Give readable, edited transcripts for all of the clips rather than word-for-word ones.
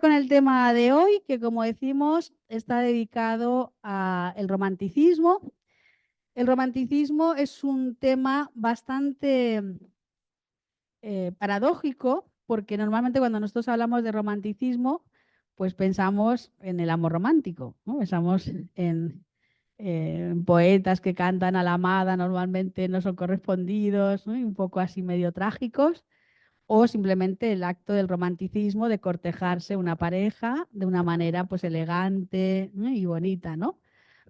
Con el tema de hoy, que como decimos, está dedicado al romanticismo. El romanticismo es un tema bastante paradójico, porque normalmente cuando nosotros hablamos de romanticismo, pues pensamos en el amor romántico, ¿no? Pensamos en poetas que cantan a la amada, normalmente no son correspondidos, ¿no? Y un poco así medio trágicos, o simplemente el acto del romanticismo de cortejarse una pareja de una manera pues elegante, ¿no? Y bonita, ¿no?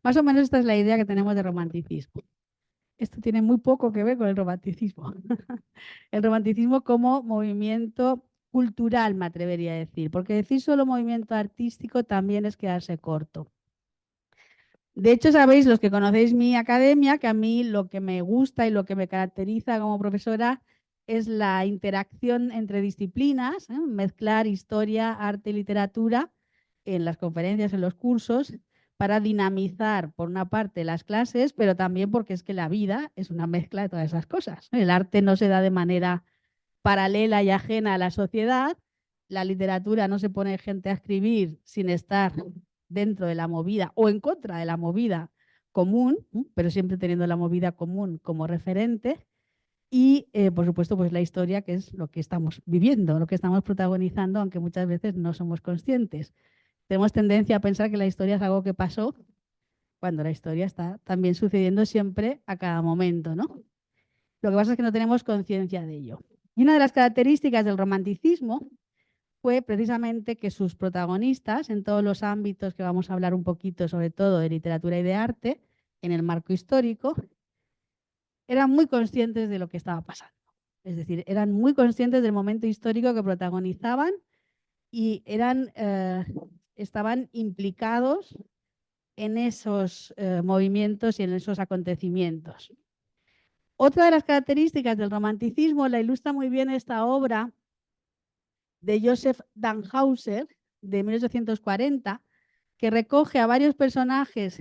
Más o menos esta es la idea que tenemos de romanticismo. Esto tiene muy poco que ver con el romanticismo. El romanticismo como movimiento cultural, me atrevería a decir, porque decir solo movimiento artístico también es quedarse corto. De hecho, sabéis, los que conocéis mi academia, que a mí lo que me gusta y lo que me caracteriza como profesora es la interacción entre disciplinas, mezclar historia, arte y literatura en las conferencias, en los cursos, para dinamizar, por una parte, las clases, pero también porque es que la vida es una mezcla de todas esas cosas. El arte no se da de manera paralela y ajena a la sociedad, la literatura no se pone gente a escribir sin estar dentro de la movida o en contra de la movida común, pero siempre teniendo la movida común como referente. Y, por supuesto, pues la historia, que es lo que estamos viviendo, lo que estamos protagonizando, aunque muchas veces no somos conscientes. Tenemos tendencia a pensar que la historia es algo que pasó, cuando la historia está también sucediendo siempre a cada momento, ¿no? Lo que pasa es que no tenemos conciencia de ello. Y una de las características del romanticismo fue precisamente que sus protagonistas, en todos los ámbitos que vamos a hablar un poquito, sobre todo de literatura y de arte, en el marco histórico, eran muy conscientes de lo que estaba pasando. Es decir, eran muy conscientes del momento histórico que protagonizaban y estaban implicados en esos movimientos y en esos acontecimientos. Otra de las características del romanticismo la ilustra muy bien esta obra de Joseph Danhauser de 1840, que recoge a varios personajes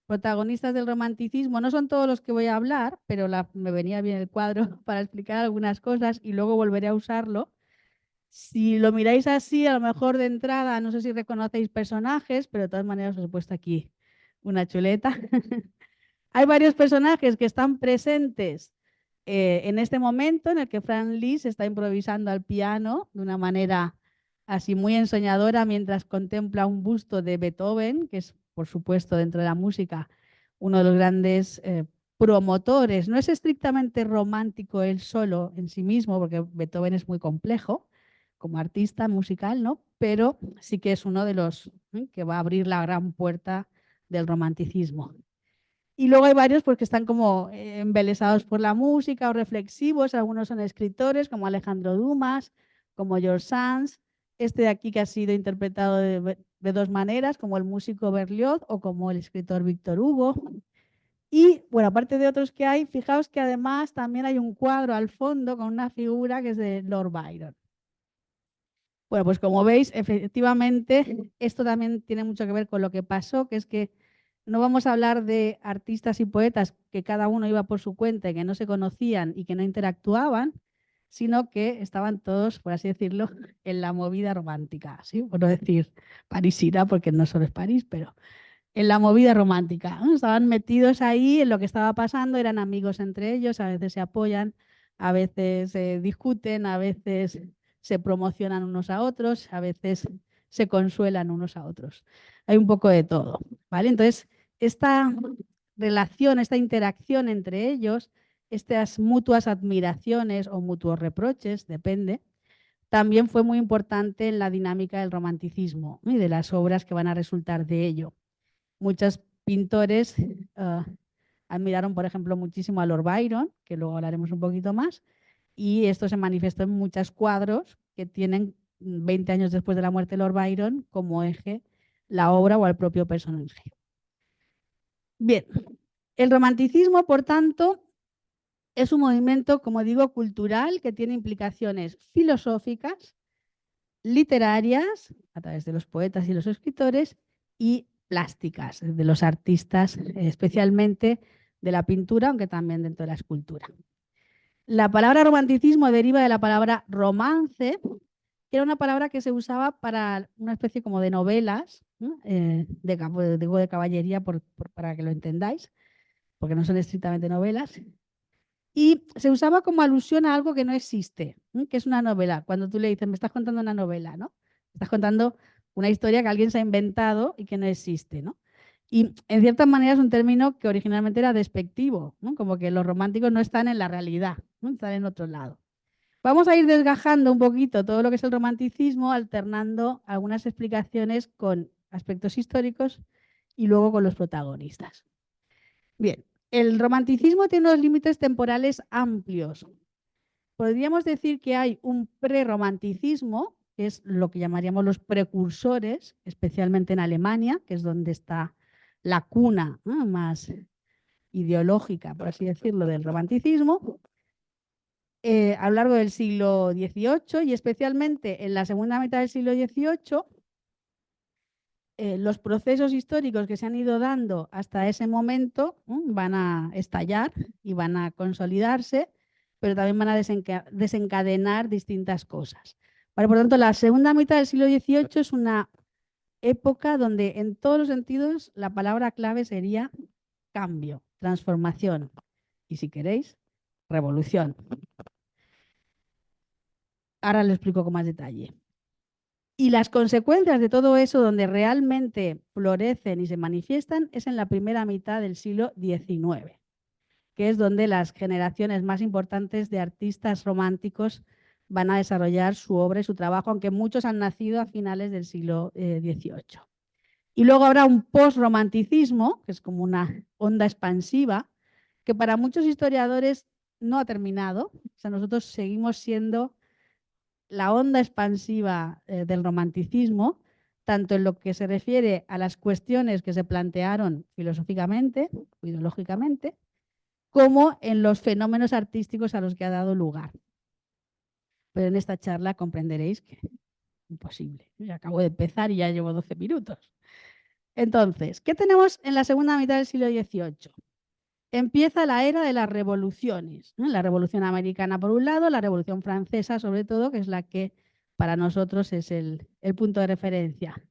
protagonistas del romanticismo. No son todos los que voy a hablar, pero me venía bien el cuadro para explicar algunas cosas y luego volveré a usarlo. Si lo miráis así, a lo mejor de entrada, no sé si reconocéis personajes, pero de todas maneras os he puesto aquí una chuleta. Hay varios personajes que están presentes en este momento en el que Franz Liszt está improvisando al piano de una manera así muy ensoñadora mientras contempla un busto de Beethoven, que es, por supuesto, dentro de la música, uno de los grandes promotores. No es estrictamente romántico él solo en sí mismo, porque Beethoven es muy complejo como artista musical, ¿no? Pero sí que es uno de los que va a abrir la gran puerta del romanticismo. Y luego hay varios pues, que están como embelesados por la música o reflexivos. Algunos son escritores, como Alejandro Dumas, como George Sand. Este de aquí que ha sido interpretado de dos maneras, como el músico Berlioz o como el escritor Víctor Hugo. Y, bueno, aparte de otros que hay, fijaos que además también hay un cuadro al fondo con una figura que es de Lord Byron. Bueno, pues como veis, efectivamente, esto también tiene mucho que ver con lo que pasó, que es que no vamos a hablar de artistas y poetas que cada uno iba por su cuenta y que no se conocían y que no interactuaban, sino que estaban todos, por así decirlo, en la movida romántica, ¿sí? Por no decir parisina, porque no solo es París, pero en la movida romántica, ¿no? Estaban metidos ahí en lo que estaba pasando, eran amigos entre ellos, a veces se apoyan, a veces discuten, a veces se promocionan unos a otros, a veces se consuelan unos a otros. Hay un poco de todo, ¿vale? Entonces, esta relación, esta interacción entre ellos, estas mutuas admiraciones o mutuos reproches, depende, también fue muy importante en la dinámica del romanticismo y de las obras que van a resultar de ello. Muchos pintores admiraron, por ejemplo, muchísimo a Lord Byron, que luego hablaremos un poquito más, y esto se manifestó en muchos cuadros que tienen 20 años después de la muerte de Lord Byron como eje la obra o al propio personaje. Bien, el romanticismo, por tanto, es un movimiento, como digo, cultural que tiene implicaciones filosóficas, literarias, a través de los poetas y los escritores, y plásticas, de los artistas, especialmente de la pintura, aunque también dentro de la escultura. La palabra romanticismo deriva de la palabra romance, que era una palabra que se usaba para una especie como de novelas, ¿no? Digo de caballería para que lo entendáis, porque no son estrictamente novelas. Y se usaba como alusión a algo que no existe, que es una novela. Cuando tú le dices, me estás contando una novela, ¿no? Me estás contando una historia que alguien se ha inventado y que no existe, ¿no? Y en cierta manera es un término que originalmente era despectivo, ¿no? Como que los románticos no están en la realidad, ¿no? Están en otro lado. Vamos a ir desgajando un poquito todo lo que es el romanticismo, alternando algunas explicaciones con aspectos históricos y luego con los protagonistas. Bien, el romanticismo tiene unos límites temporales amplios. Podríamos decir que hay un prerromanticismo, que es lo que llamaríamos los precursores, especialmente en Alemania, que es donde está la cuna, ¿no?, más ideológica, por así decirlo, del romanticismo, a lo largo del siglo XVIII y especialmente en la segunda mitad del siglo XVIII. Los procesos históricos que se han ido dando hasta ese momento van a estallar y van a consolidarse, pero también van a desencadenar distintas cosas. Vale, por lo tanto, la segunda mitad del siglo XVIII es una época donde en todos los sentidos la palabra clave sería cambio, transformación y, si queréis, revolución. Ahora lo explico con más detalle. Y las consecuencias de todo eso, donde realmente florecen y se manifiestan, es en la primera mitad del siglo XIX, que es donde las generaciones más importantes de artistas románticos van a desarrollar su obra y su trabajo, aunque muchos han nacido a finales del siglo XVIII. Y luego habrá un postromanticismo, que es como una onda expansiva, que para muchos historiadores no ha terminado. O sea, nosotros seguimos siendo la onda expansiva del romanticismo, tanto en lo que se refiere a las cuestiones que se plantearon filosóficamente o ideológicamente, como en los fenómenos artísticos a los que ha dado lugar. Pero en esta charla comprenderéis que es imposible. Yo acabo de empezar y ya llevo 12 minutos. Entonces, ¿qué tenemos en la segunda mitad del siglo XVIII? Empieza la era de las revoluciones, ¿no? La Revolución Americana por un lado, la Revolución Francesa sobre todo, que es la que para nosotros es el punto de referencia.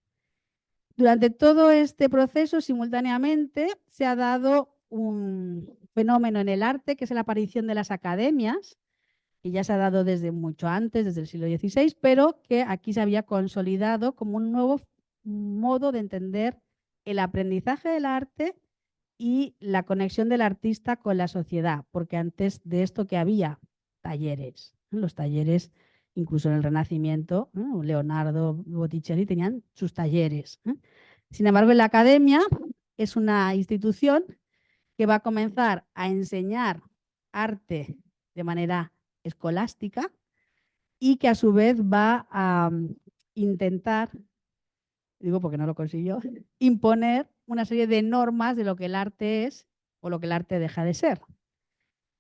Durante todo este proceso, simultáneamente, se ha dado un fenómeno en el arte, que es la aparición de las academias, que ya se ha dado desde mucho antes, desde el siglo XVI, pero que aquí se había consolidado como un nuevo modo de entender el aprendizaje del arte y la conexión del artista con la sociedad, porque antes de esto que había talleres, los talleres incluso en el Renacimiento, Leonardo, Botticelli tenían sus talleres. Sin embargo, en la academia es una institución que va a comenzar a enseñar arte de manera escolástica y que a su vez va a intentar, digo porque no lo consiguió, imponer una serie de normas de lo que el arte es o lo que el arte deja de ser.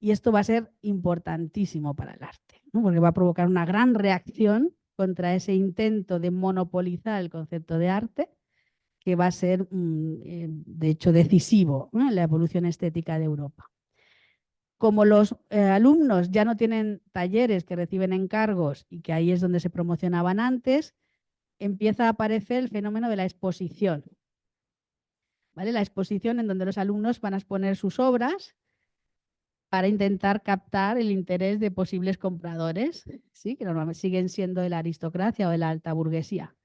Y esto va a ser importantísimo para el arte, ¿no? Porque va a provocar una gran reacción contra ese intento de monopolizar el concepto de arte, que va a ser, de hecho, decisivo, ¿no?, en la evolución estética de Europa. Como los alumnos ya no tienen talleres que reciben encargos y que ahí es donde se promocionaban antes, empieza a aparecer el fenómeno de la exposición. ¿Vale? La exposición en donde los alumnos van a exponer sus obras para intentar captar el interés de posibles compradores, ¿sí?, que normalmente siguen siendo de la aristocracia o de la alta burguesía.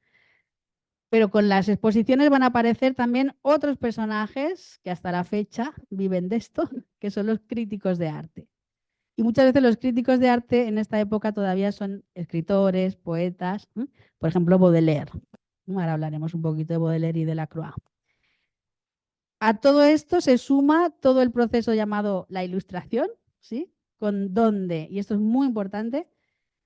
Pero con las exposiciones van a aparecer también otros personajes que hasta la fecha viven de esto, que son los críticos de arte. Y muchas veces los críticos de arte en esta época todavía son escritores, poetas, por ejemplo, Baudelaire. Ahora hablaremos un poquito de Baudelaire y de Delacroix. A todo esto se suma todo el proceso llamado la Ilustración, ¿sí?, con donde, y esto es muy importante,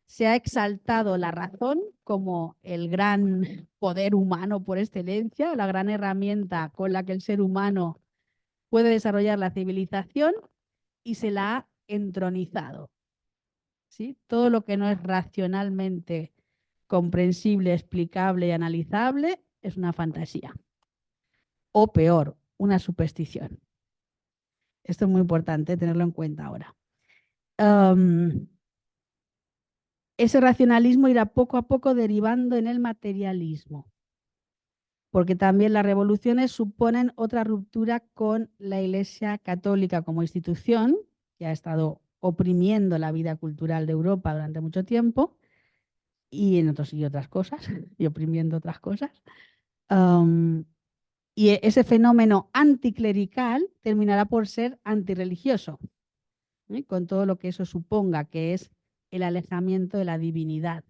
se ha exaltado la razón como el gran poder humano por excelencia, la gran herramienta con la que el ser humano puede desarrollar la civilización, y se la ha entronizado. ¿Sí? Todo lo que no es racionalmente comprensible, explicable y analizable es una fantasía. O peor, una superstición. Esto es muy importante tenerlo en cuenta ahora. ese racionalismo irá poco a poco derivando en el materialismo, porque también las revoluciones suponen otra ruptura con la Iglesia Católica como institución, que ha estado oprimiendo la vida cultural de Europa durante mucho tiempo, y en otros y otras cosas, y oprimiendo otras cosas. Y ese fenómeno anticlerical terminará por ser antirreligioso, con todo lo que eso suponga, que es el alejamiento de la divinidad.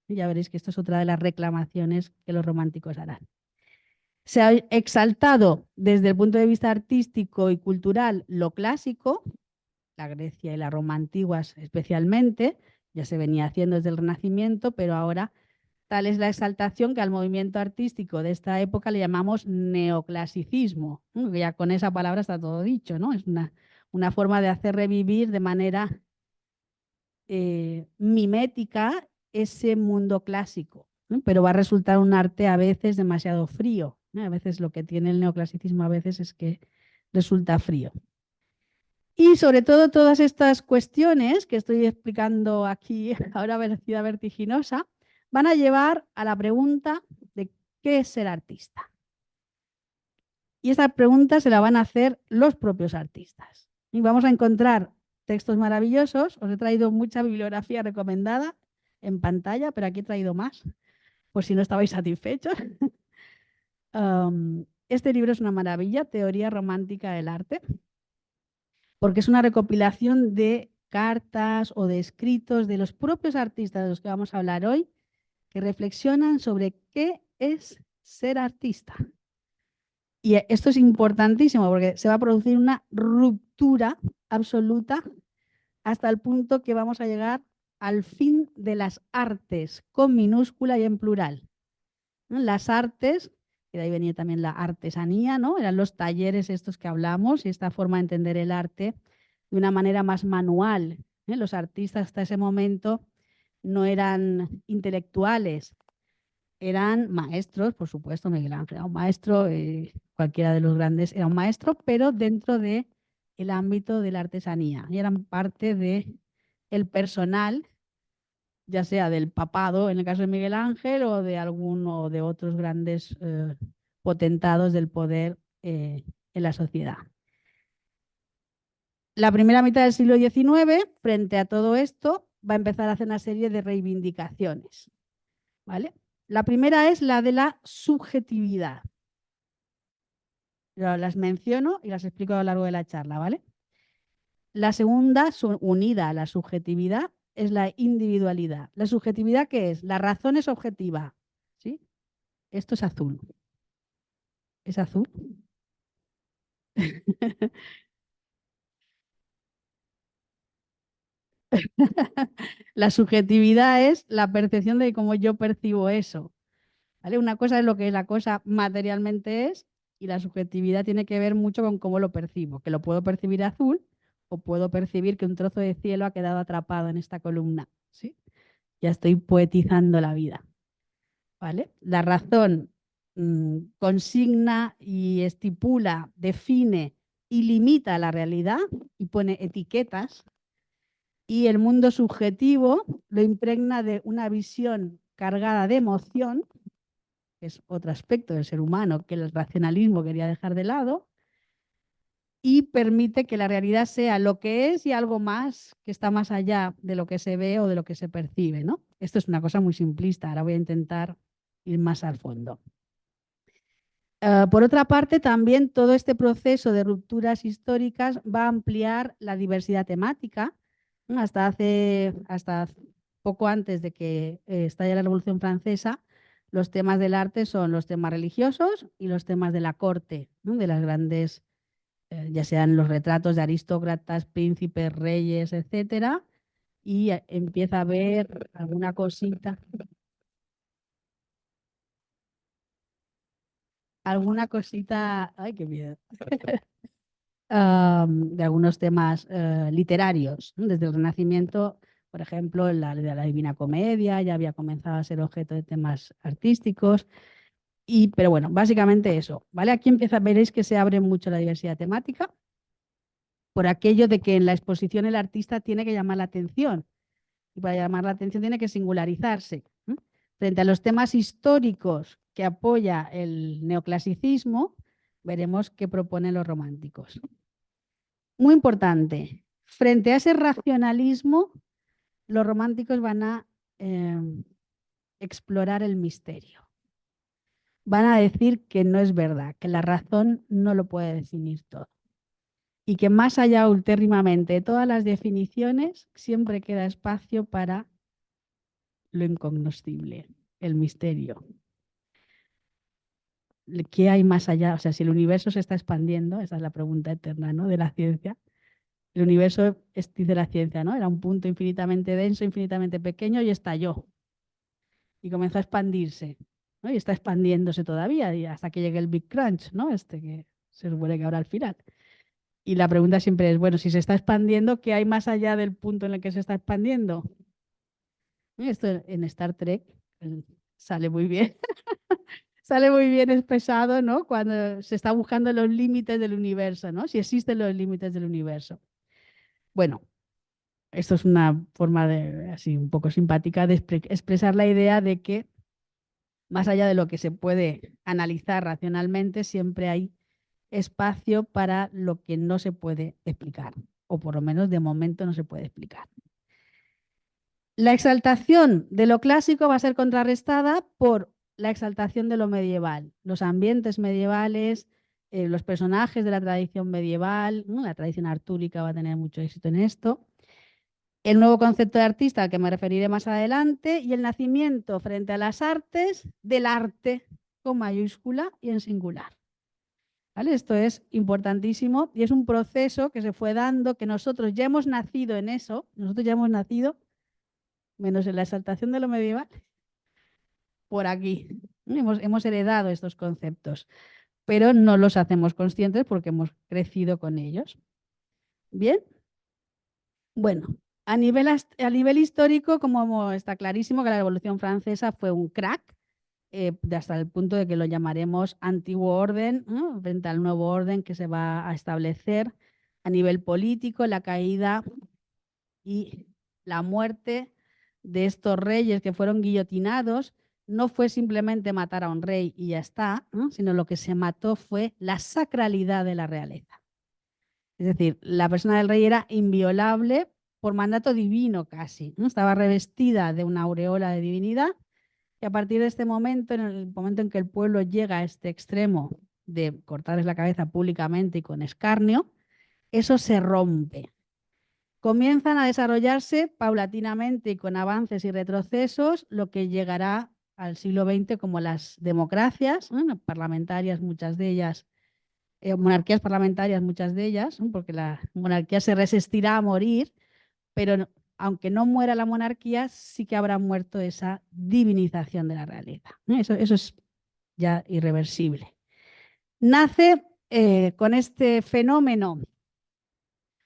Y ya veréis que esto es otra de las reclamaciones que los románticos harán. Se ha exaltado desde el punto de vista artístico y cultural lo clásico, la Grecia y la Roma antiguas especialmente, ya se venía haciendo desde el Renacimiento, pero ahora tal es la exaltación que al movimiento artístico de esta época le llamamos neoclasicismo. Ya con esa palabra está todo dicho, ¿no? Es una forma de hacer revivir de manera mimética ese mundo clásico, ¿no? Pero va a resultar un arte a veces demasiado frío, ¿no? A veces lo que tiene el neoclasicismo a veces es que resulta frío. Y sobre todo todas estas cuestiones que estoy explicando aquí ahora a velocidad vertiginosa van a llevar a la pregunta de qué es ser artista. Y esta pregunta se la van a hacer los propios artistas. Y vamos a encontrar textos maravillosos. Os he traído mucha bibliografía recomendada en pantalla, pero aquí he traído más, por si no estabais satisfechos. Este libro es una maravilla, Teoría Romántica del Arte, porque es una recopilación de cartas o de escritos de los propios artistas de los que vamos a hablar hoy, que reflexionan sobre qué es ser artista. Y esto es importantísimo porque se va a producir una ruptura absoluta hasta el punto que vamos a llegar al fin de las artes, con minúscula y en plural. Las artes, que de ahí venía también la artesanía, ¿no? Eran los talleres estos que hablamos y esta forma de entender el arte de una manera más manual. Los artistas hasta ese momento no eran intelectuales, eran maestros, por supuesto, Miguel Ángel era un maestro, cualquiera de los grandes era un maestro, pero dentro del ámbito de la artesanía. Y eran parte del personal, ya sea del papado, en el caso de Miguel Ángel, o de alguno de otros grandes potentados del poder en la sociedad. La primera mitad del siglo XIX, frente a todo esto, va a empezar a hacer una serie de reivindicaciones, ¿vale? La primera es la de la subjetividad. Las menciono y las explico a lo largo de la charla, ¿vale? La segunda, unida a la subjetividad, es la individualidad. ¿La subjetividad qué es? La razón es objetiva, ¿sí? Esto es azul. ¿Es azul? La subjetividad es la percepción de cómo yo percibo eso, ¿vale? Una cosa es lo que la cosa materialmente es y la subjetividad tiene que ver mucho con cómo lo percibo, que lo puedo percibir azul o puedo percibir que un trozo de cielo ha quedado atrapado en esta columna, ¿sí? Ya estoy poetizando la vida, ¿vale? La razón consigna y estipula, define y limita la realidad y pone etiquetas, y el mundo subjetivo lo impregna de una visión cargada de emoción, que es otro aspecto del ser humano que el racionalismo quería dejar de lado, y permite que la realidad sea lo que es y algo más que está más allá de lo que se ve o de lo que se percibe, ¿no? Esto es una cosa muy simplista, ahora voy a intentar ir más al fondo. Por otra parte, también todo este proceso de rupturas históricas va a ampliar la diversidad temática. Hasta poco antes de que estalle la Revolución Francesa, los temas del arte son los temas religiosos y los temas de la corte, ¿no? De las grandes, ya sean los retratos de aristócratas, príncipes, reyes, etcétera, y empieza a haber alguna cosita, ay, qué miedo, de algunos temas literarios, ¿no? Desde el Renacimiento, por ejemplo, de la Divina Comedia ya había comenzado a ser objeto de temas artísticos. Pero bueno, básicamente eso, ¿vale? Aquí veréis que se abre mucho la diversidad temática por aquello de que en la exposición el artista tiene que llamar la atención. Y para llamar la atención tiene que singularizarse. Frente a los temas históricos que apoya el neoclasicismo, veremos qué proponen los románticos. Muy importante, frente a ese racionalismo, los románticos van a explorar el misterio. Van a decir que no es verdad, que la razón no lo puede definir todo. Y que más allá ultérrimamente de todas las definiciones, siempre queda espacio para lo incognoscible, el misterio. ¿Qué hay más allá? O sea, si el universo se está expandiendo, esa es la pregunta eterna, ¿no?, de la ciencia. El universo, dice la ciencia, ¿no?, era un punto infinitamente denso, infinitamente pequeño y estalló. Y comenzó a expandirse, ¿no? Y está expandiéndose todavía y hasta que llegue el Big Crunch, ¿no?, que se supone que habrá al final. Y la pregunta siempre es, bueno, si se está expandiendo, ¿qué hay más allá del punto en el que se está expandiendo? Esto en Star Trek sale muy bien. Sale muy bien expresado, ¿no?, cuando se está buscando los límites del universo, ¿no?, si existen los límites del universo. Bueno, esto es una forma así un poco simpática de expresar la idea de que más allá de lo que se puede analizar racionalmente, siempre hay espacio para lo que no se puede explicar, o por lo menos de momento no se puede explicar. La exaltación de lo clásico va a ser contrarrestada por la exaltación de lo medieval, los ambientes medievales, los personajes de la tradición medieval, ¿no? La tradición artúrica va a tener mucho éxito en esto. El nuevo concepto de artista al que me referiré más adelante y el nacimiento frente a las artes del arte con mayúscula y en singular. ¿Vale? Esto es importantísimo y es un proceso que se fue dando, que nosotros ya hemos nacido en eso, nosotros ya hemos nacido, menos en la exaltación de lo medieval, por aquí. Hemos heredado estos conceptos, pero no los hacemos conscientes porque hemos crecido con ellos. ¿Bien? Bueno, a nivel histórico, como está clarísimo que la Revolución Francesa fue un crack, hasta el punto de que lo llamaremos antiguo orden, ¿no?, frente al nuevo orden que se va a establecer a nivel político, la caída y la muerte de estos reyes que fueron guillotinados. No fue simplemente matar a un rey y ya está, ¿no?, sino lo que se mató fue la sacralidad de la realeza. Es decir, la persona del rey era inviolable por mandato divino casi, ¿no? Estaba revestida de una aureola de divinidad y a partir de este momento, en el momento en que el pueblo llega a este extremo de cortarles la cabeza públicamente y con escarnio, eso se rompe. Comienzan a desarrollarse paulatinamente y con avances y retrocesos lo que llegará al siglo XX como las democracias, parlamentarias, muchas de ellas, monarquías parlamentarias, muchas de ellas, porque la monarquía se resistirá a morir, pero aunque no muera la monarquía, sí que habrá muerto esa divinización de la realeza. Eso es ya irreversible. Nace con este fenómeno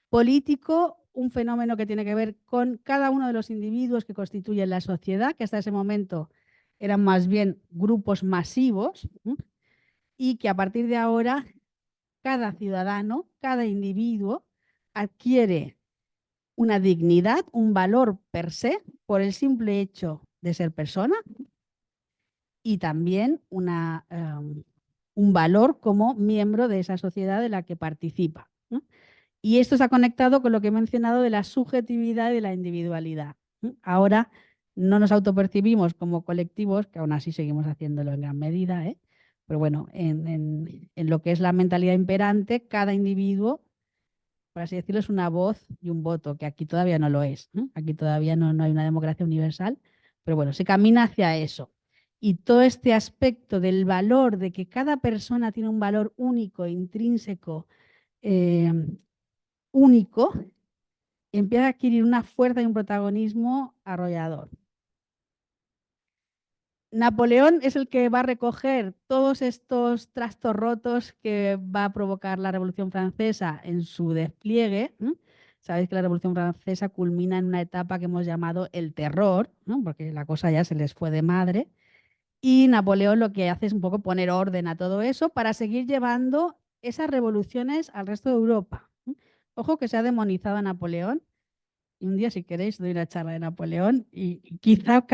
político, un fenómeno que tiene que ver con cada uno de los individuos que constituyen la sociedad, que hasta ese momento eran más bien grupos masivos, y que a partir de ahora cada ciudadano, cada individuo adquiere una dignidad, un valor per se, por el simple hecho de ser persona, y también un valor como miembro de esa sociedad de la que participa, ¿no? Y esto está conectado con lo que he mencionado de la subjetividad y de la individualidad. Ahora no nos autopercibimos como colectivos, que aún así seguimos haciéndolo en gran medida, pero bueno, en lo que es la mentalidad imperante, cada individuo, por así decirlo, es una voz y un voto, que aquí todavía no lo es, ¿no? Aquí todavía no hay una democracia universal, pero bueno, se camina hacia eso. Y todo este aspecto del valor, de que cada persona tiene un valor único, intrínseco, único, empieza a adquirir una fuerza y un protagonismo arrollador. Napoleón es el que va a recoger todos estos trastos rotos que va a provocar la Revolución Francesa en su despliegue. Sabéis que la Revolución Francesa culmina en una etapa que hemos llamado el terror, ¿no?, porque la cosa ya se les fue de madre. Y Napoleón lo que hace es un poco poner orden a todo eso para seguir llevando esas revoluciones al resto de Europa. Ojo que se ha demonizado a Napoleón, Y un día, si queréis, doy una charla de Napoleón y quizá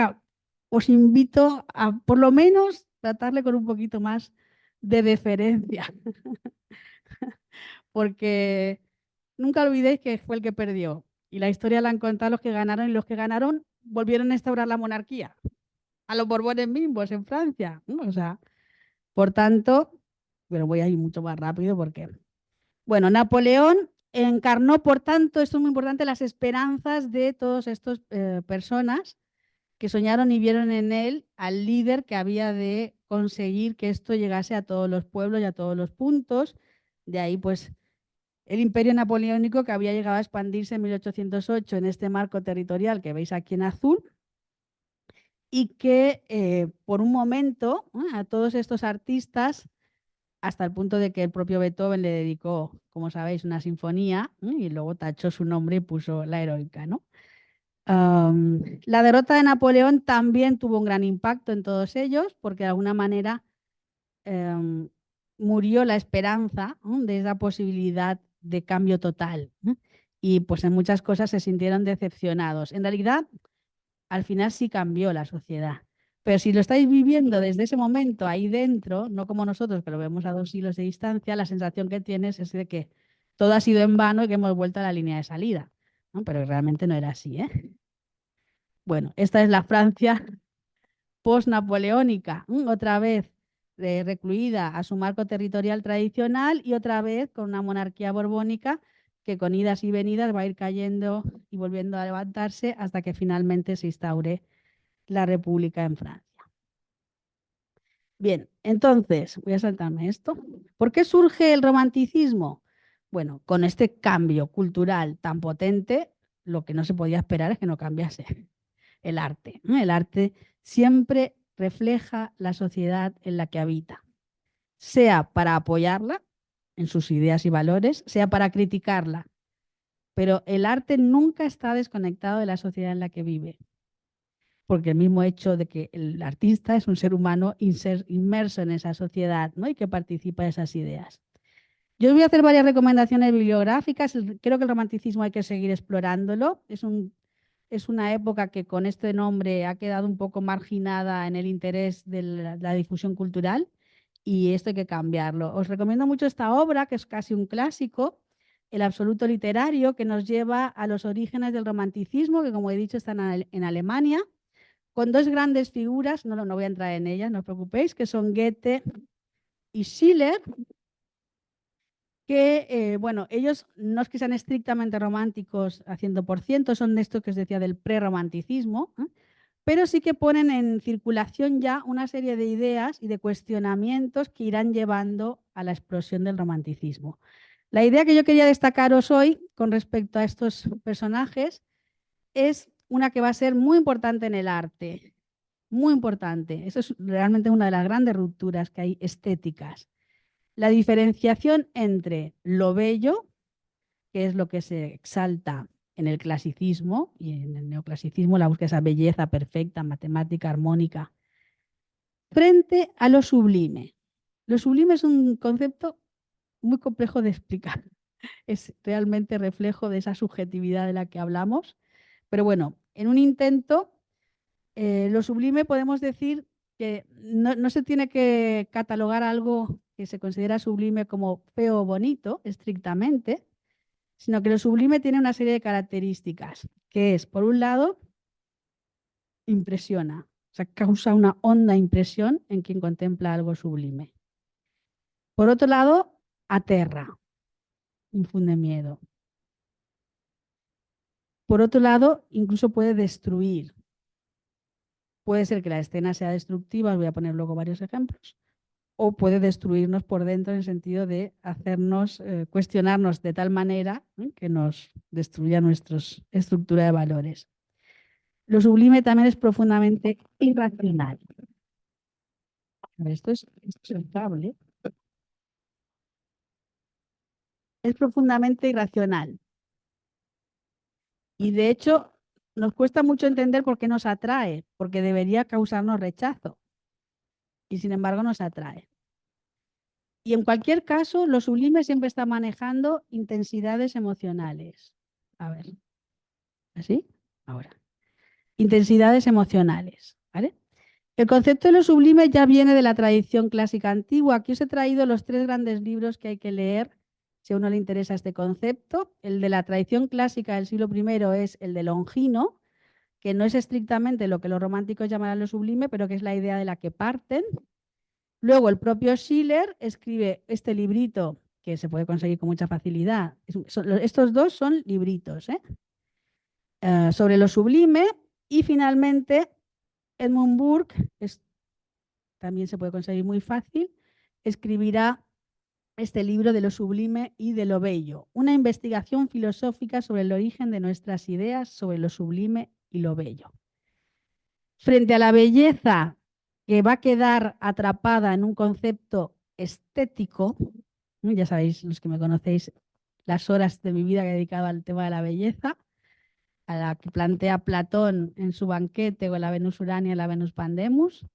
os invito a, por lo menos, tratarle con un poquito más de deferencia, porque nunca olvidéis que fue el que perdió. Y la historia la han contado los que ganaron y los que ganaron volvieron a instaurar la monarquía, a los Borbones mismos en Francia, ¿no? O sea, por tanto, pero voy a ir mucho más rápido porque, bueno, Napoleón encarnó, por tanto, esto es muy importante, las esperanzas de todas estas personas que soñaron y vieron en él al líder que había de conseguir que esto llegase a todos los pueblos y a todos los puntos. De ahí, pues, el imperio napoleónico que había llegado a expandirse en 1808 en este marco territorial que veis aquí en azul y que por un momento a todos estos artistas, hasta el punto de que el propio Beethoven le dedicó, como sabéis, una sinfonía y luego tachó su nombre y puso la heroica, ¿no? La derrota de Napoleón también tuvo un gran impacto en todos ellos porque de alguna manera um, murió la esperanza de esa posibilidad de cambio total. Y pues en muchas cosas se sintieron decepcionados. En realidad, al final sí cambió la sociedad. Pero si lo estáis viviendo desde ese momento ahí dentro, no como nosotros que lo vemos a 2 siglos de distancia, la sensación que tienes es de que todo ha sido en vano y que hemos vuelto a la línea de salida, ¿no? Pero realmente no era así, ¿eh? Bueno, esta es la Francia post-napoleónica, otra vez recluida a su marco territorial tradicional y otra vez con una monarquía borbónica que con idas y venidas va a ir cayendo y volviendo a levantarse hasta que finalmente se instaure la República en Francia. Bien, entonces, voy a saltarme esto. ¿Por qué surge el romanticismo? Bueno, con este cambio cultural tan potente, lo que no se podía esperar es que no cambiase el arte. El arte siempre refleja la sociedad en la que habita, sea para apoyarla en sus ideas y valores, sea para criticarla, pero el arte nunca está desconectado de la sociedad en la que vive, porque el mismo hecho de que el artista es un ser humano inmerso en esa sociedad, ¿no? Y que participa de esas ideas. Yo os voy a hacer varias recomendaciones bibliográficas. Creo que el romanticismo hay que seguir explorándolo. Es una época que con este nombre ha quedado un poco marginada en el interés de la difusión cultural y esto hay que cambiarlo. Os recomiendo mucho esta obra, que es casi un clásico, El absoluto literario, que nos lleva a los orígenes del romanticismo, que como he dicho está en Alemania, con dos grandes figuras, no voy a entrar en ellas, no os preocupéis, que son Goethe y Schiller, que, bueno, ellos no es que sean estrictamente románticos a 100%, son de esto que os decía del prerromanticismo, pero sí que ponen en circulación ya una serie de ideas y de cuestionamientos que irán llevando a la explosión del romanticismo. La idea que yo quería destacaros hoy con respecto a estos personajes es una que va a ser muy importante en el arte, muy importante. Eso es realmente una de las grandes rupturas que hay estéticas. La diferenciación entre lo bello, que es lo que se exalta en el clasicismo y en el neoclasicismo, la búsqueda de esa belleza perfecta, matemática, armónica, frente a lo sublime. Lo sublime es un concepto muy complejo de explicar. Es realmente reflejo de esa subjetividad de la que hablamos. Pero bueno, en un intento, lo sublime podemos decir que no se tiene que catalogar algo que se considera sublime como feo o bonito, estrictamente, sino que lo sublime tiene una serie de características, que es, por un lado, impresiona, o sea, causa una honda impresión en quien contempla algo sublime. Por otro lado, aterra, infunde miedo. Por otro lado, incluso puede destruir. Puede ser que la escena sea destructiva, os voy a poner luego varios ejemplos, o puede destruirnos por dentro en el sentido de hacernos cuestionarnos de tal manera que nos destruya nuestra estructura de valores. Lo sublime también es profundamente irracional. A ver, esto es el cable. Es profundamente irracional. Y de hecho, nos cuesta mucho entender por qué nos atrae, porque debería causarnos rechazo. Y sin embargo nos atrae. Y en cualquier caso, lo sublime siempre está manejando intensidades emocionales. A ver. ¿Así? Ahora. Intensidades emocionales, ¿vale? El concepto de lo sublime ya viene de la tradición clásica antigua. Aquí os he traído los 3 grandes libros que hay que leer si a uno le interesa este concepto. El de la tradición clásica del siglo I es el de Longino, que no es estrictamente lo que los románticos llamarán lo sublime, pero que es la idea de la que parten. Luego el propio Schiller escribe este librito que se puede conseguir con mucha facilidad. Estos dos son libritos, sobre lo sublime. Y finalmente Edmund Burke, también se puede conseguir muy fácil, escribirá este libro de lo sublime y de lo bello, una investigación filosófica sobre el origen de nuestras ideas sobre lo sublime y lo bello. Frente a la belleza que va a quedar atrapada en un concepto estético, ya sabéis, los que me conocéis, las horas de mi vida que he dedicado al tema de la belleza, a la que plantea Platón en su banquete con la Venus Urania y la Venus Pandemus,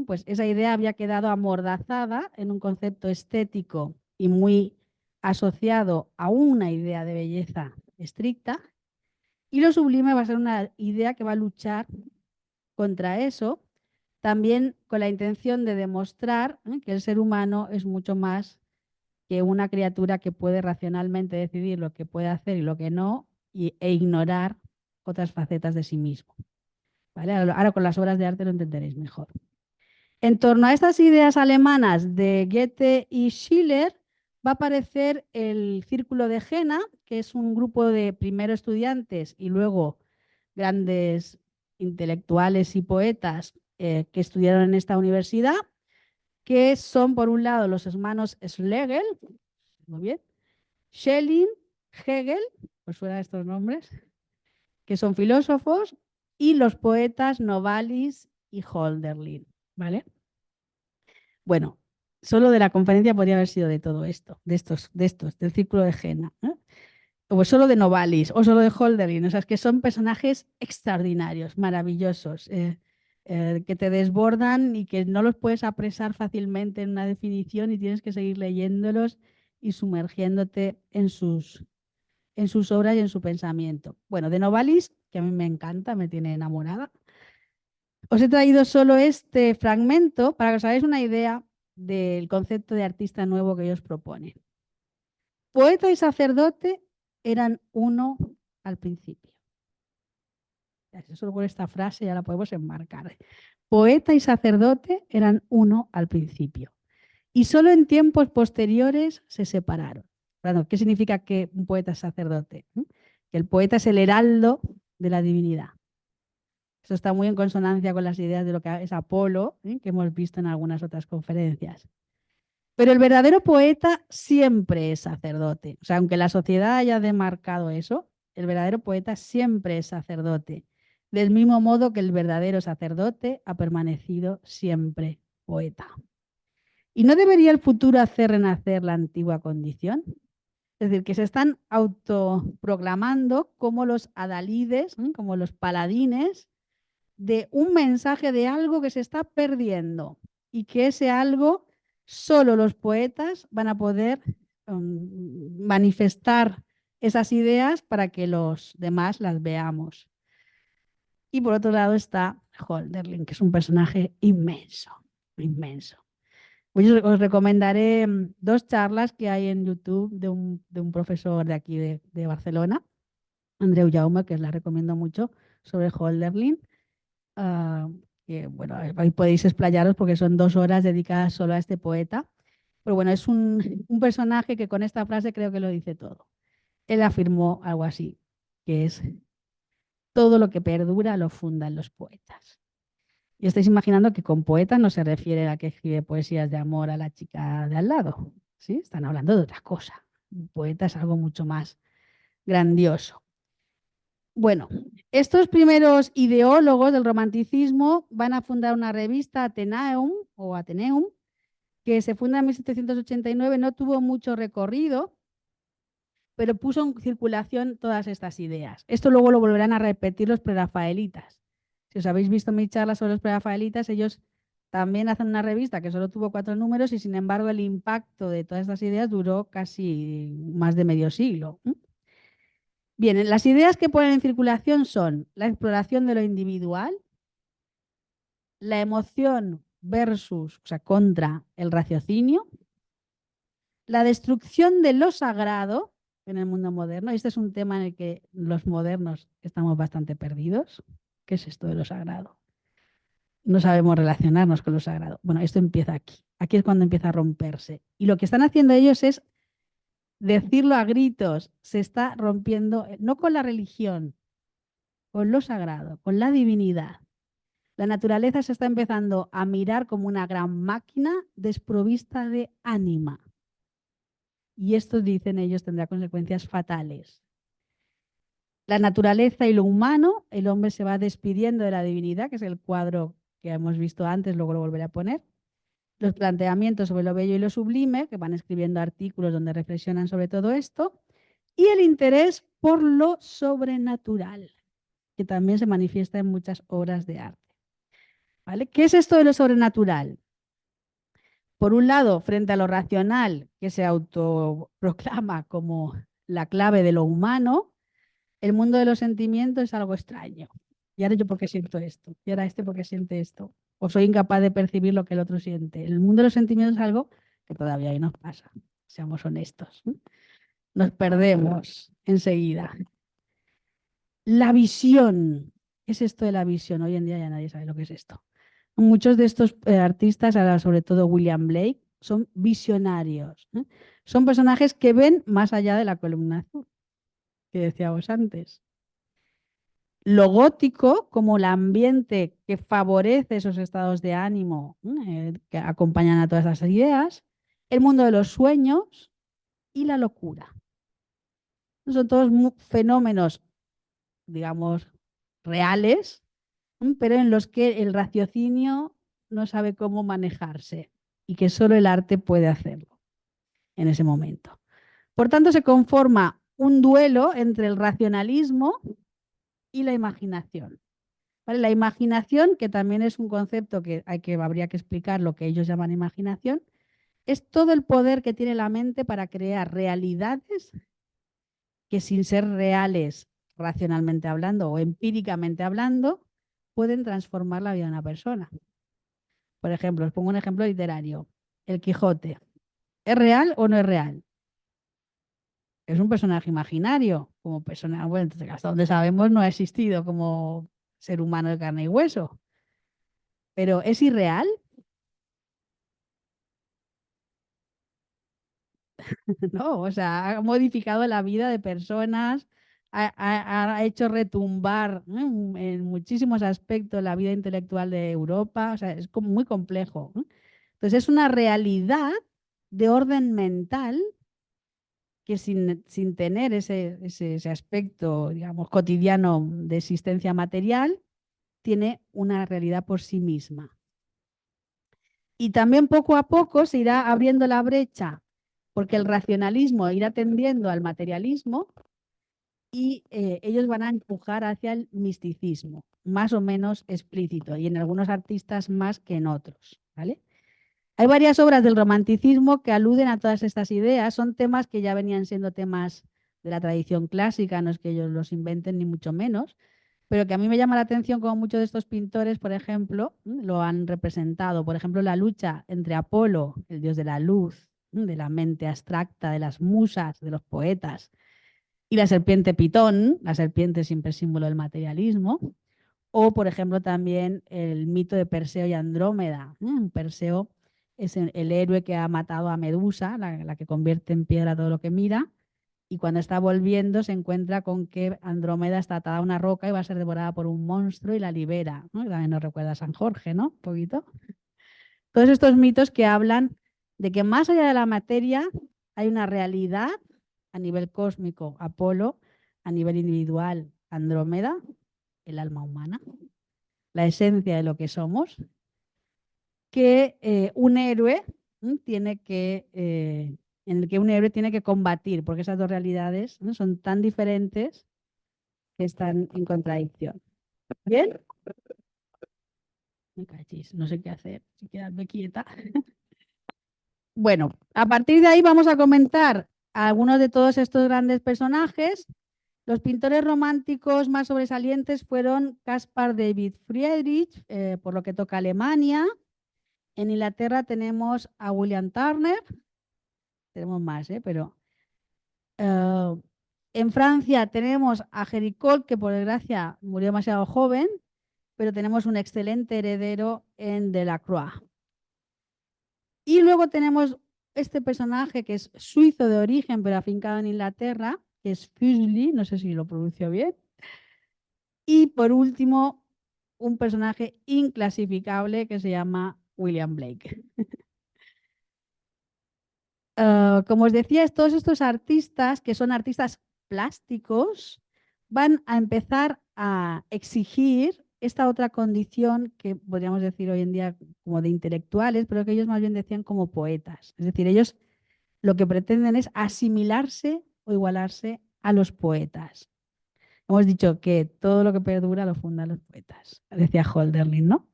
pues esa idea había quedado amordazada en un concepto estético y muy asociado a una idea de belleza estricta, y lo sublime va a ser una idea que va a luchar contra eso, también con la intención de demostrar que el ser humano es mucho más que una criatura que puede racionalmente decidir lo que puede hacer y lo que no, e ignorar otras facetas de sí mismo. ¿Vale? Ahora con las obras de arte lo entenderéis mejor. En torno a estas ideas alemanas de Goethe y Schiller va a aparecer el Círculo de Jena, que es un grupo de primero estudiantes y luego grandes intelectuales y poetas que estudiaron en esta universidad, que son por un lado los hermanos Schlegel, muy bien, Schelling, Hegel, pues suenan estos nombres, que son filósofos, y los poetas Novalis y Hölderlin, ¿vale? Bueno, solo de la conferencia podría haber sido de todo esto, del Círculo de Jena, o solo de Novalis, o solo de Hölderlin, o sea, es que son personajes extraordinarios, maravillosos, que te desbordan y que no los puedes apresar fácilmente en una definición y tienes que seguir leyéndolos y sumergiéndote en sus obras y en su pensamiento. Bueno, de Novalis, que a mí me encanta, me tiene enamorada, os he traído solo este fragmento para que os hagáis una idea del concepto de artista nuevo que ellos proponen. Poeta y sacerdote eran uno al principio. Solo con esta frase ya la podemos enmarcar. Poeta y sacerdote eran uno al principio. Y solo en tiempos posteriores se separaron. Bueno, ¿qué significa que un poeta es sacerdote? Que el poeta es el heraldo de la divinidad. Eso está muy en consonancia con las ideas de lo que es Apolo, que hemos visto en algunas otras conferencias. Pero el verdadero poeta siempre es sacerdote. O sea, aunque la sociedad haya demarcado eso, el verdadero poeta siempre es sacerdote. Del mismo modo que el verdadero sacerdote ha permanecido siempre poeta. ¿Y no debería el futuro hacer renacer la antigua condición? Es decir, que se están autoproclamando como los adalides, como los paladines de un mensaje de algo que se está perdiendo y que ese algo solo los poetas van a poder manifestar esas ideas para que los demás las veamos. Y por otro lado está Hölderlin, que es un personaje inmenso, inmenso. Os recomendaré 2 charlas que hay en YouTube de un profesor de aquí de Barcelona, Andreu Jaume, que la recomiendo mucho, sobre Hölderlin. Que bueno, ahí podéis explayaros porque son 2 horas dedicadas solo a este poeta. Pero bueno, es un personaje que con esta frase creo que lo dice todo. Él afirmó algo así, que es todo lo que perdura lo fundan los poetas. Y estáis imaginando que con poeta no se refiere a que escribe poesías de amor a la chica de al lado. ¿Sí? Están hablando de otra cosa. Un poeta es algo mucho más grandioso. Bueno, estos primeros ideólogos del romanticismo van a fundar una revista Ateneum, que se funda en 1789, no tuvo mucho recorrido, pero puso en circulación todas estas ideas. Esto luego lo volverán a repetir los prerafaelitas. Si os habéis visto mi charla sobre los prerafaelitas, ellos también hacen una revista que solo tuvo 4 números y sin embargo el impacto de todas estas ideas duró casi más de medio siglo. Bien, las ideas que ponen en circulación son la exploración de lo individual, la emoción versus, o sea, contra el raciocinio, la destrucción de lo sagrado en el mundo moderno. Este es un tema en el que los modernos estamos bastante perdidos. ¿Qué es esto de lo sagrado? No sabemos relacionarnos con lo sagrado. Bueno, esto empieza aquí. Aquí es cuando empieza a romperse. Y lo que están haciendo ellos es decirlo a gritos. Se está rompiendo, no con la religión, con lo sagrado, con la divinidad. La naturaleza se está empezando a mirar como una gran máquina desprovista de ánima. Y esto, dicen ellos, tendrá consecuencias fatales. La naturaleza y lo humano, el hombre se va despidiendo de la divinidad, que es el cuadro que hemos visto antes, luego lo volveré a poner. Los planteamientos sobre lo bello y lo sublime, que van escribiendo artículos donde reflexionan sobre todo esto, y el interés por lo sobrenatural, que también se manifiesta en muchas obras de arte. ¿Vale? ¿Qué es esto de lo sobrenatural? Por un lado, frente a lo racional, que se autoproclama como la clave de lo humano, el mundo de los sentimientos es algo extraño. ¿Y ahora yo por qué siento esto? ¿Y ahora este por qué siente esto? O soy incapaz de percibir lo que el otro siente. El mundo de los sentimientos es algo que todavía ahí nos pasa, seamos honestos. Nos perdemos enseguida. La visión. ¿Qué es esto de la visión? Hoy en día ya nadie sabe lo que es esto. Muchos de estos artistas, ahora sobre todo William Blake, son visionarios. Son personajes que ven más allá de la columna azul, que decíamos antes. Lo gótico, como el ambiente que favorece esos estados de ánimo que acompañan a todas esas ideas, el mundo de los sueños y la locura. Son todos fenómenos, digamos, reales, pero en los que el raciocinio no sabe cómo manejarse y que solo el arte puede hacerlo en ese momento. Por tanto, se conforma un duelo entre el racionalismo y la imaginación. ¿Vale? La imaginación, que también es un concepto habría que explicar lo que ellos llaman imaginación, es todo el poder que tiene la mente para crear realidades que sin ser reales racionalmente hablando o empíricamente hablando, pueden transformar la vida de una persona. Por ejemplo, os pongo un ejemplo literario. El Quijote. ¿Es real o no es real? Es un personaje imaginario, como persona, bueno, hasta donde sabemos no ha existido como ser humano de carne y hueso. Pero ¿es irreal? ¿No? O sea, ha modificado la vida de personas, ha hecho retumbar, ¿no? En muchísimos aspectos la vida intelectual de Europa, o sea, es como muy complejo, ¿no? Entonces es una realidad de orden mental que sin tener ese aspecto, digamos, cotidiano de existencia material, tiene una realidad por sí misma. Y también poco a poco se irá abriendo la brecha, porque el racionalismo irá tendiendo al materialismo y ellos van a empujar hacia el misticismo, más o menos explícito, y en algunos artistas más que en otros, ¿vale? Hay varias obras del romanticismo que aluden a todas estas ideas, son temas que ya venían siendo temas de la tradición clásica, no es que ellos los inventen ni mucho menos, pero que a mí me llama la atención como muchos de estos pintores, por ejemplo, lo han representado. Por ejemplo, la lucha entre Apolo, el dios de la luz, de la mente abstracta, de las musas, de los poetas, y la serpiente Pitón, la serpiente siempre símbolo del materialismo, o por ejemplo también el mito de Perseo y Andrómeda. Perseo es el héroe que ha matado a Medusa, la que convierte en piedra todo lo que mira, y cuando está volviendo se encuentra con que Andrómeda está atada a una roca y va a ser devorada por un monstruo y la libera, ¿no? Y también nos recuerda a San Jorge, ¿no? Un poquito. Todos estos mitos que hablan de que más allá de la materia hay una realidad a nivel cósmico, Apolo, a nivel individual, Andrómeda, el alma humana, la esencia de lo que somos, que un héroe tiene que, en el que un héroe tiene que combatir, porque esas dos realidades, ¿no?, son tan diferentes que están en contradicción. ¿Bien? Me cachis, no sé qué hacer, si quedarme quieta. Bueno, a partir de ahí vamos a comentar algunos de todos estos grandes personajes, Los pintores románticos más sobresalientes fueron Caspar David Friedrich, por lo que toca a Alemania. En Inglaterra tenemos a William Turner, tenemos más, pero en Francia tenemos a Géricault, que por desgracia murió demasiado joven, pero tenemos un excelente heredero en Delacroix. Y luego tenemos este personaje que es suizo de origen, pero afincado en Inglaterra, que es Fuseli, no sé si lo pronuncio bien. Y por último, un personaje inclasificable que se llama William Blake. Como os decía, todos estos artistas, que son artistas plásticos, van a empezar a exigir esta otra condición que podríamos decir hoy en día como de intelectuales, pero que ellos más bien decían como poetas. Es decir, ellos lo que pretenden es asimilarse o igualarse a los poetas. Hemos dicho que todo lo que perdura lo fundan los poetas, decía Hölderlin, ¿no?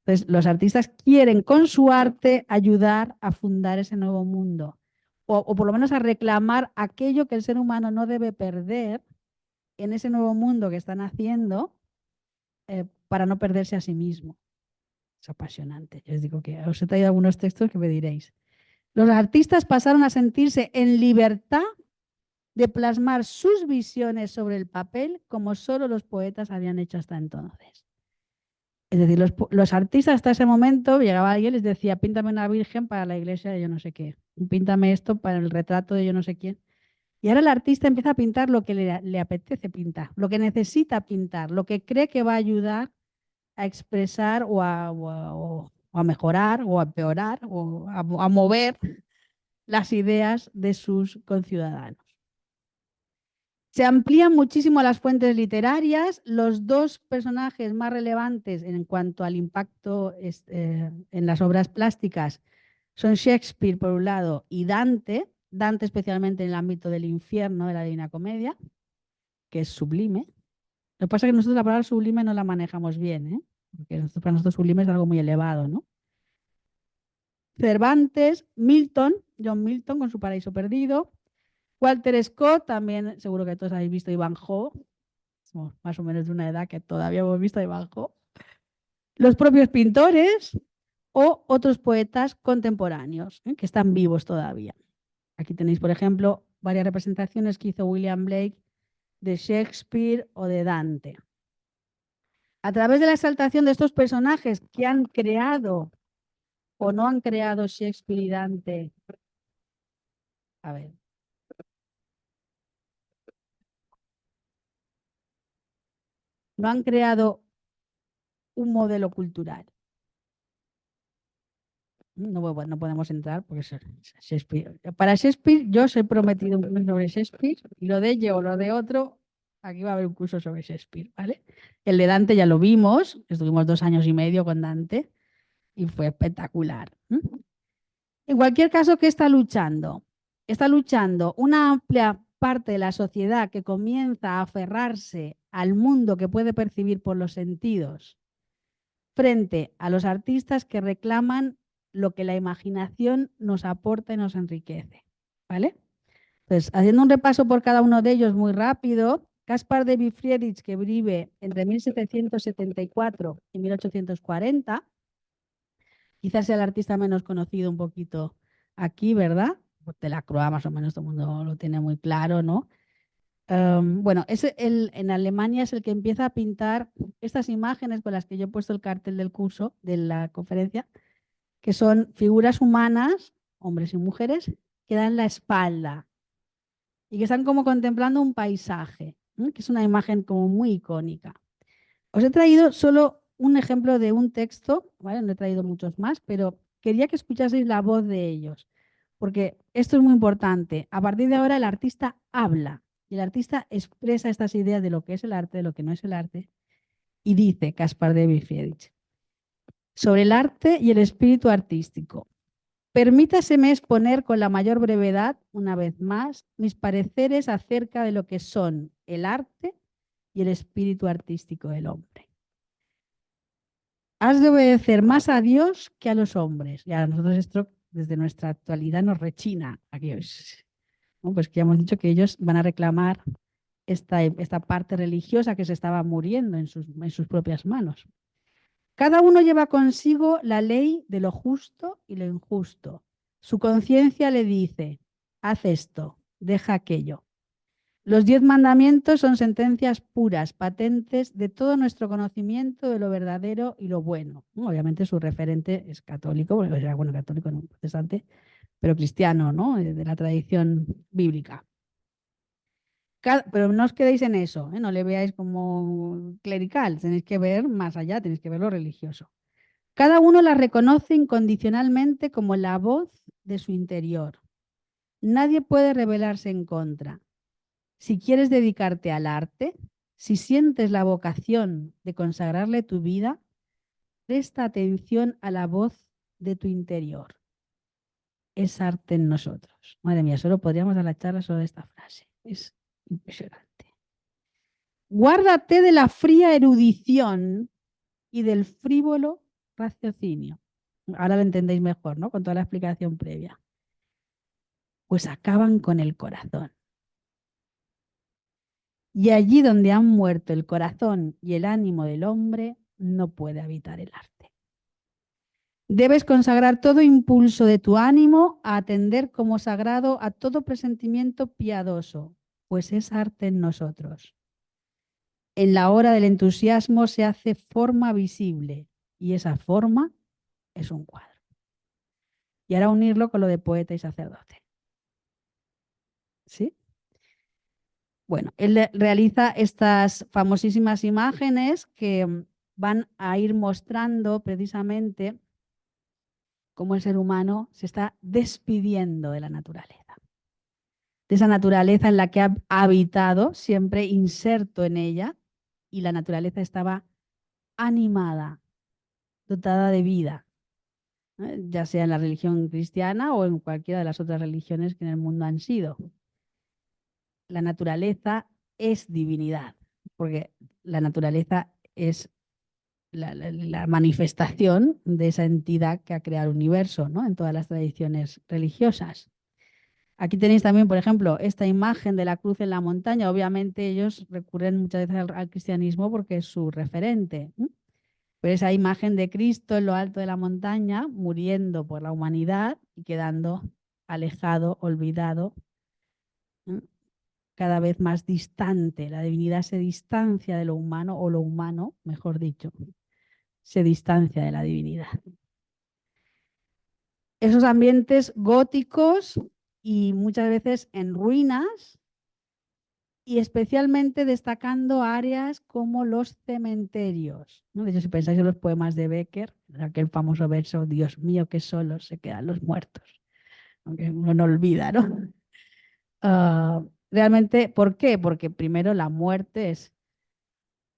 Entonces, los artistas quieren con su arte ayudar a fundar ese nuevo mundo, o por lo menos a reclamar aquello que el ser humano no debe perder en ese nuevo mundo que están haciendo para no perderse a sí mismo. Es apasionante. Yo os digo que os he traído algunos textos que me diréis. Los artistas pasaron a sentirse en libertad de plasmar sus visiones sobre el papel como solo los poetas habían hecho hasta entonces. Es decir, los artistas hasta ese momento llegaba alguien y les decía, píntame una virgen para la iglesia de yo no sé qué, píntame esto para el retrato de yo no sé quién. Y ahora el artista empieza a pintar lo que le apetece pintar, lo que necesita pintar, lo que cree que va a ayudar a expresar o a mejorar o a empeorar o a mover las ideas de sus conciudadanos. Se amplían muchísimo las fuentes literarias. Los dos personajes más relevantes en cuanto al impacto en las obras plásticas son Shakespeare, por un lado, y Dante. Dante especialmente en el ámbito del infierno de la Divina Comedia, que es sublime. Lo que pasa es que nosotros la palabra sublime no la manejamos bien, porque para nosotros sublime es algo muy elevado, ¿no? Cervantes, Milton, John Milton con su Paraíso Perdido. Walter Scott, también seguro que todos habéis visto Ivanhoe, somos más o menos de una edad que todavía hemos visto Ivanhoe. Los propios pintores o otros poetas contemporáneos que están vivos todavía. Aquí tenéis, por ejemplo, varias representaciones que hizo William Blake de Shakespeare o de Dante. A través de la exaltación de estos personajes que han creado o no han creado Shakespeare y Dante, a ver, no han creado un modelo cultural. No podemos entrar porque es Shakespeare. Para Shakespeare, yo os he prometido un curso sobre Shakespeare y lo de ello o lo de otro, aquí va a haber un curso sobre Shakespeare, ¿vale? El de Dante ya lo vimos, estuvimos 2 años y medio con Dante y fue espectacular. En cualquier caso, ¿qué está luchando? Está luchando una amplia parte de la sociedad que comienza a aferrarse al mundo que puede percibir por los sentidos frente a los artistas que reclaman lo que la imaginación nos aporta y nos enriquece. ¿Vale? Pues haciendo un repaso por cada uno de ellos muy rápido, Caspar David Friedrich, que vive entre 1774 y 1840, quizás sea el artista menos conocido un poquito aquí, ¿verdad? Pues Delacroix más o menos todo el mundo lo tiene muy claro, ¿no? Bueno, en Alemania es el que empieza a pintar estas imágenes con las que yo he puesto el cartel del curso, de la conferencia, que son figuras humanas, hombres y mujeres, que dan la espalda y que están como contemplando un paisaje, que es una imagen como muy icónica. Os he traído solo un ejemplo de un texto, ¿vale? No he traído muchos más, pero quería que escuchaseis la voz de ellos, porque esto es muy importante. A partir de ahora el artista habla y el artista expresa estas ideas de lo que es el arte, de lo que no es el arte, y dice Caspar David Friedrich sobre el arte y el espíritu artístico. Permítaseme exponer con la mayor brevedad, una vez más, mis pareceres acerca de lo que son el arte y el espíritu artístico del hombre. Has de obedecer más a Dios que a los hombres. Y a nosotros esto, desde nuestra actualidad, nos rechina. Aquí, ¿no? Pues que ya hemos dicho que ellos van a reclamar esta parte religiosa que se estaba muriendo en sus propias manos. Cada uno lleva consigo la ley de lo justo y lo injusto. Su conciencia le dice, haz esto, deja aquello. Los 10 mandamientos son sentencias puras, patentes de todo nuestro conocimiento de lo verdadero y lo bueno. Obviamente su referente es católico, bueno, católico no, protestante, pero cristiano, ¿no? De la tradición bíblica. Pero no os quedéis en eso, no le veáis como clerical, tenéis que ver más allá, tenéis que ver lo religioso. Cada uno la reconoce incondicionalmente como la voz de su interior. Nadie puede rebelarse en contra. Si quieres dedicarte al arte, si sientes la vocación de consagrarle tu vida, presta atención a la voz de tu interior. Es arte en nosotros. Madre mía, solo podríamos dar la charla sobre esta frase. Es impresionante. Guárdate de la fría erudición y del frívolo raciocinio. Ahora lo entendéis mejor, ¿no? Con toda la explicación previa. Pues acaban con el corazón. Y allí donde han muerto el corazón y el ánimo del hombre, no puede habitar el arte. Debes consagrar todo impulso de tu ánimo a atender como sagrado a todo presentimiento piadoso, pues es arte en nosotros. En la hora del entusiasmo se hace forma visible y esa forma es un cuadro. Y ahora unirlo con lo de poeta y sacerdote. ¿Sí? Bueno, él realiza estas famosísimas imágenes que van a ir mostrando precisamente cómo el ser humano se está despidiendo de la naturaleza. De esa naturaleza en la que ha habitado, siempre inserto en ella, y la naturaleza estaba animada, dotada de vida, ya sea en la religión cristiana o en cualquiera de las otras religiones que en el mundo han sido. La naturaleza es divinidad, porque la naturaleza es la manifestación de esa entidad que ha creado el universo, ¿no? En todas las tradiciones religiosas. Aquí tenéis también, por ejemplo, esta imagen de la cruz en la montaña. Obviamente ellos recurren muchas veces al cristianismo porque es su referente. Pero esa imagen de Cristo en lo alto de la montaña, muriendo por la humanidad y quedando alejado, olvidado, cada vez más distante. La divinidad se distancia de lo humano, o lo humano, mejor dicho, se distancia de la divinidad. Esos ambientes góticos y muchas veces en ruinas, y especialmente destacando áreas como los cementerios, ¿no? De hecho, si pensáis en los poemas de Becker, aquel famoso verso, Dios mío, que solos se quedan los muertos, aunque uno no olvida, ¿no? Realmente, ¿por qué? Porque primero la muerte es,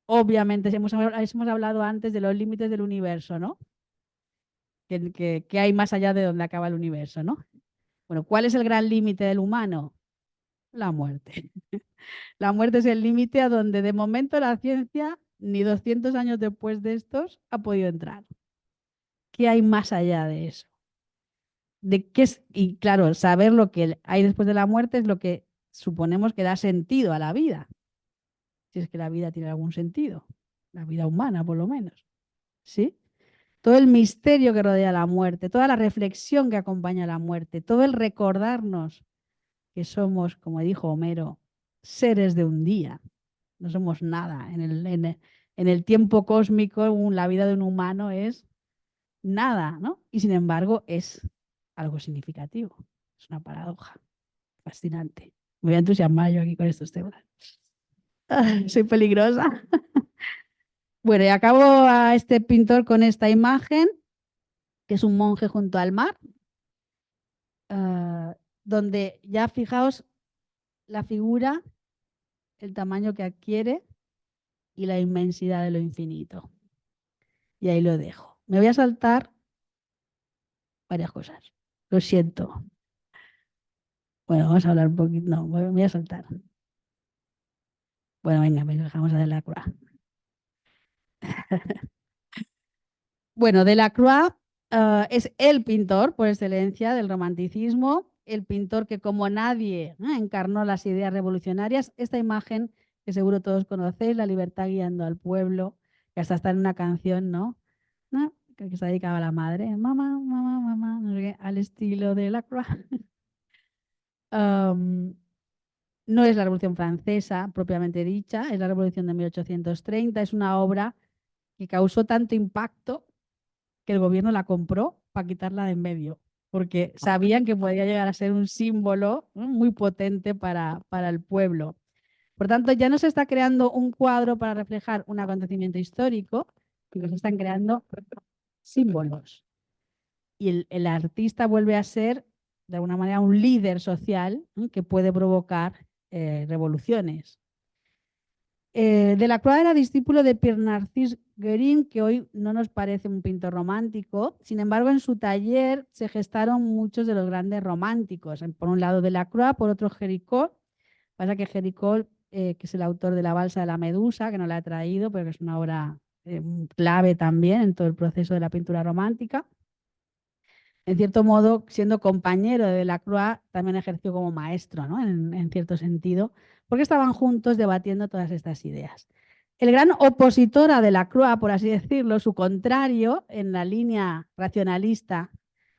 obviamente, hemos hablado antes de los límites del universo, ¿no? Que hay más allá de donde acaba el universo, ¿no? Bueno, ¿cuál es el gran límite del humano? La muerte. La muerte es el límite a donde de momento la ciencia, ni 200 años después de estos, ha podido entrar. ¿Qué hay más allá de eso? De qué es, y claro, saber lo que hay después de la muerte es lo que suponemos que da sentido a la vida. Si es que la vida tiene algún sentido. La vida humana, por lo menos. ¿Sí? Todo el misterio que rodea la muerte, toda la reflexión que acompaña a la muerte, todo el recordarnos que somos, como dijo Homero, seres de un día. No somos nada. En el tiempo cósmico, la vida de un humano es nada, ¿no? Y sin embargo es algo significativo. Es una paradoja fascinante. Me voy a entusiasmar yo aquí con estos temas. Soy peligrosa. Bueno, y acabo a este pintor con esta imagen, que es un monje junto al mar, donde ya fijaos la figura, el tamaño que adquiere y la inmensidad de lo infinito. Y ahí lo dejo. Me voy a saltar varias cosas. Lo siento. Bueno, vamos a hablar un poquito. No, me voy a saltar. Bueno, venga, dejamos a Delacroix. Bueno, Delacroix es el pintor por excelencia del romanticismo, el pintor que como nadie encarnó las ideas revolucionarias. Esta imagen que seguro todos conocéis, La libertad guiando al pueblo, que hasta está en una canción, ¿no? ¿No? Que se dedicaba a la madre, mamá, mamá, mamá, no sé qué, al estilo de Lacroix. No es la Revolución Francesa propiamente dicha, es la Revolución de 1830, es una obra que causó tanto impacto que el gobierno la compró para quitarla de en medio, porque sabían que podía llegar a ser un símbolo, ¿no?, muy potente para el pueblo. Por tanto, ya no se está creando un cuadro para reflejar un acontecimiento histórico, sino se están creando símbolos. Y el artista vuelve a ser, de alguna manera, un líder social, ¿no?, que puede provocar revoluciones. Delacroix era discípulo de Pierre Narcisse Guérin, que hoy no nos parece un pintor romántico. Sin embargo, en su taller se gestaron muchos de los grandes románticos. Por un lado Delacroix, por otro Géricault. Pasa que Géricault, que es el autor de La balsa de la medusa, que no la he traído, pero que es una obra clave también en todo el proceso de la pintura romántica. En cierto modo, siendo compañero de Delacroix, también ejerció como maestro, ¿no?, en cierto sentido, porque estaban juntos debatiendo todas estas ideas. El gran opositor a Delacroix, por así decirlo, su contrario en la línea racionalista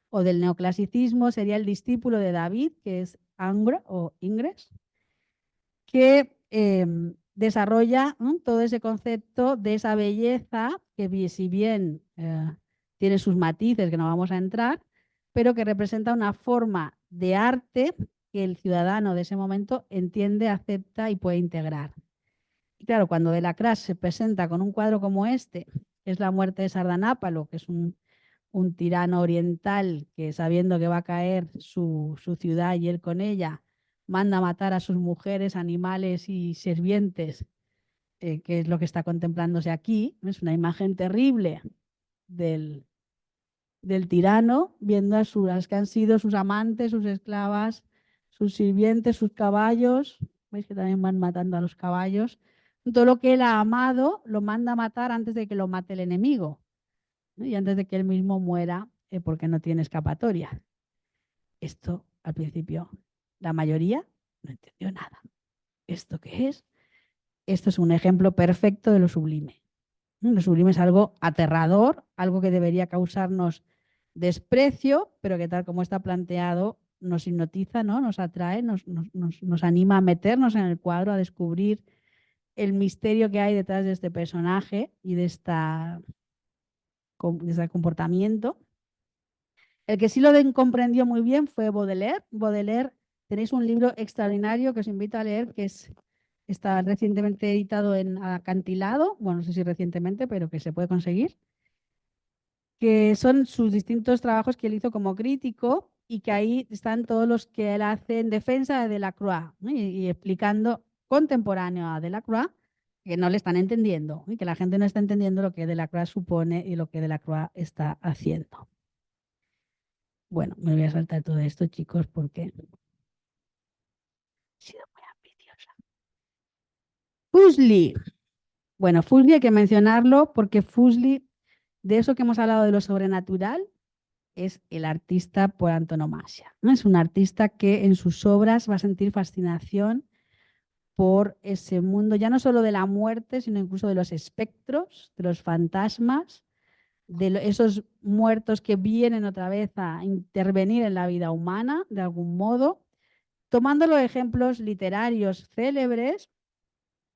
o del neoclasicismo, sería el discípulo de David, que es Ingres o Ingres, que desarrolla, ¿no?, todo ese concepto de esa belleza que, si bien tiene sus matices que no vamos a entrar, pero que representa una forma de arte que el ciudadano de ese momento entiende, acepta y puede integrar. Y claro, cuando Delacroix se presenta con un cuadro como este, que es La muerte de Sardanápalo, que es un tirano oriental que, sabiendo que va a caer su ciudad y él con ella, manda a matar a sus mujeres, animales y sirvientes, que es lo que está contemplándose aquí. Es una imagen terrible del tirano, viendo a las que han sido sus amantes, sus esclavas, sus sirvientes, sus caballos. Veis que también van matando a los caballos. Todo lo que él ha amado lo manda a matar antes de que lo mate el enemigo, ¿no?, y antes de que él mismo muera, porque no tiene escapatoria. Esto al principio la mayoría no entendió nada. ¿Esto qué es? Esto es un ejemplo perfecto de lo sublime. Lo sublime es algo aterrador, algo que debería causarnos desprecio, pero que, tal como está planteado, nos hipnotiza, ¿no?, nos atrae, nos anima a meternos en el cuadro, a descubrir el misterio que hay detrás de este personaje y de este comportamiento. El que sí lo comprendió muy bien fue Baudelaire. Baudelaire, tenéis un libro extraordinario que os invito a leer, que está recientemente editado en acantilado, bueno, no sé si recientemente, pero que se puede conseguir, que son sus distintos trabajos que él hizo como crítico, y que ahí están todos los que él hace en defensa de Delacroix, ¿no?, y explicando contemporáneo a Delacroix que no le están entendiendo y que la gente no está entendiendo lo que Delacroix supone y lo que Delacroix está haciendo. Bueno, me voy a saltar todo esto, chicos, porque he sido muy ambiciosa. Fuseli. Bueno, Fuseli hay que mencionarlo porque Fuseli, de eso que hemos hablado de lo sobrenatural, es el artista por antonomasia, ¿no? Es un artista que en sus obras va a sentir fascinación por ese mundo, ya no solo de la muerte, sino incluso de los espectros, de los fantasmas, de esos muertos que vienen otra vez a intervenir en la vida humana de algún modo, tomando los ejemplos literarios célebres.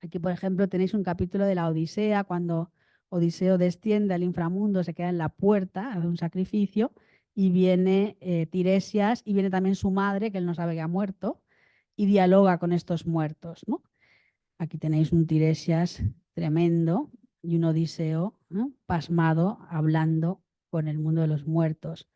Aquí, por ejemplo, tenéis un capítulo de la Odisea, cuando Odiseo desciende al inframundo, se queda en la puerta, hace un sacrificio, y viene Tiresias, y viene también su madre, que él no sabe que ha muerto, y dialoga con estos muertos, ¿no? Aquí tenéis un Tiresias tremendo y un Odiseo, ¿no?, pasmado, hablando con el mundo de los muertos.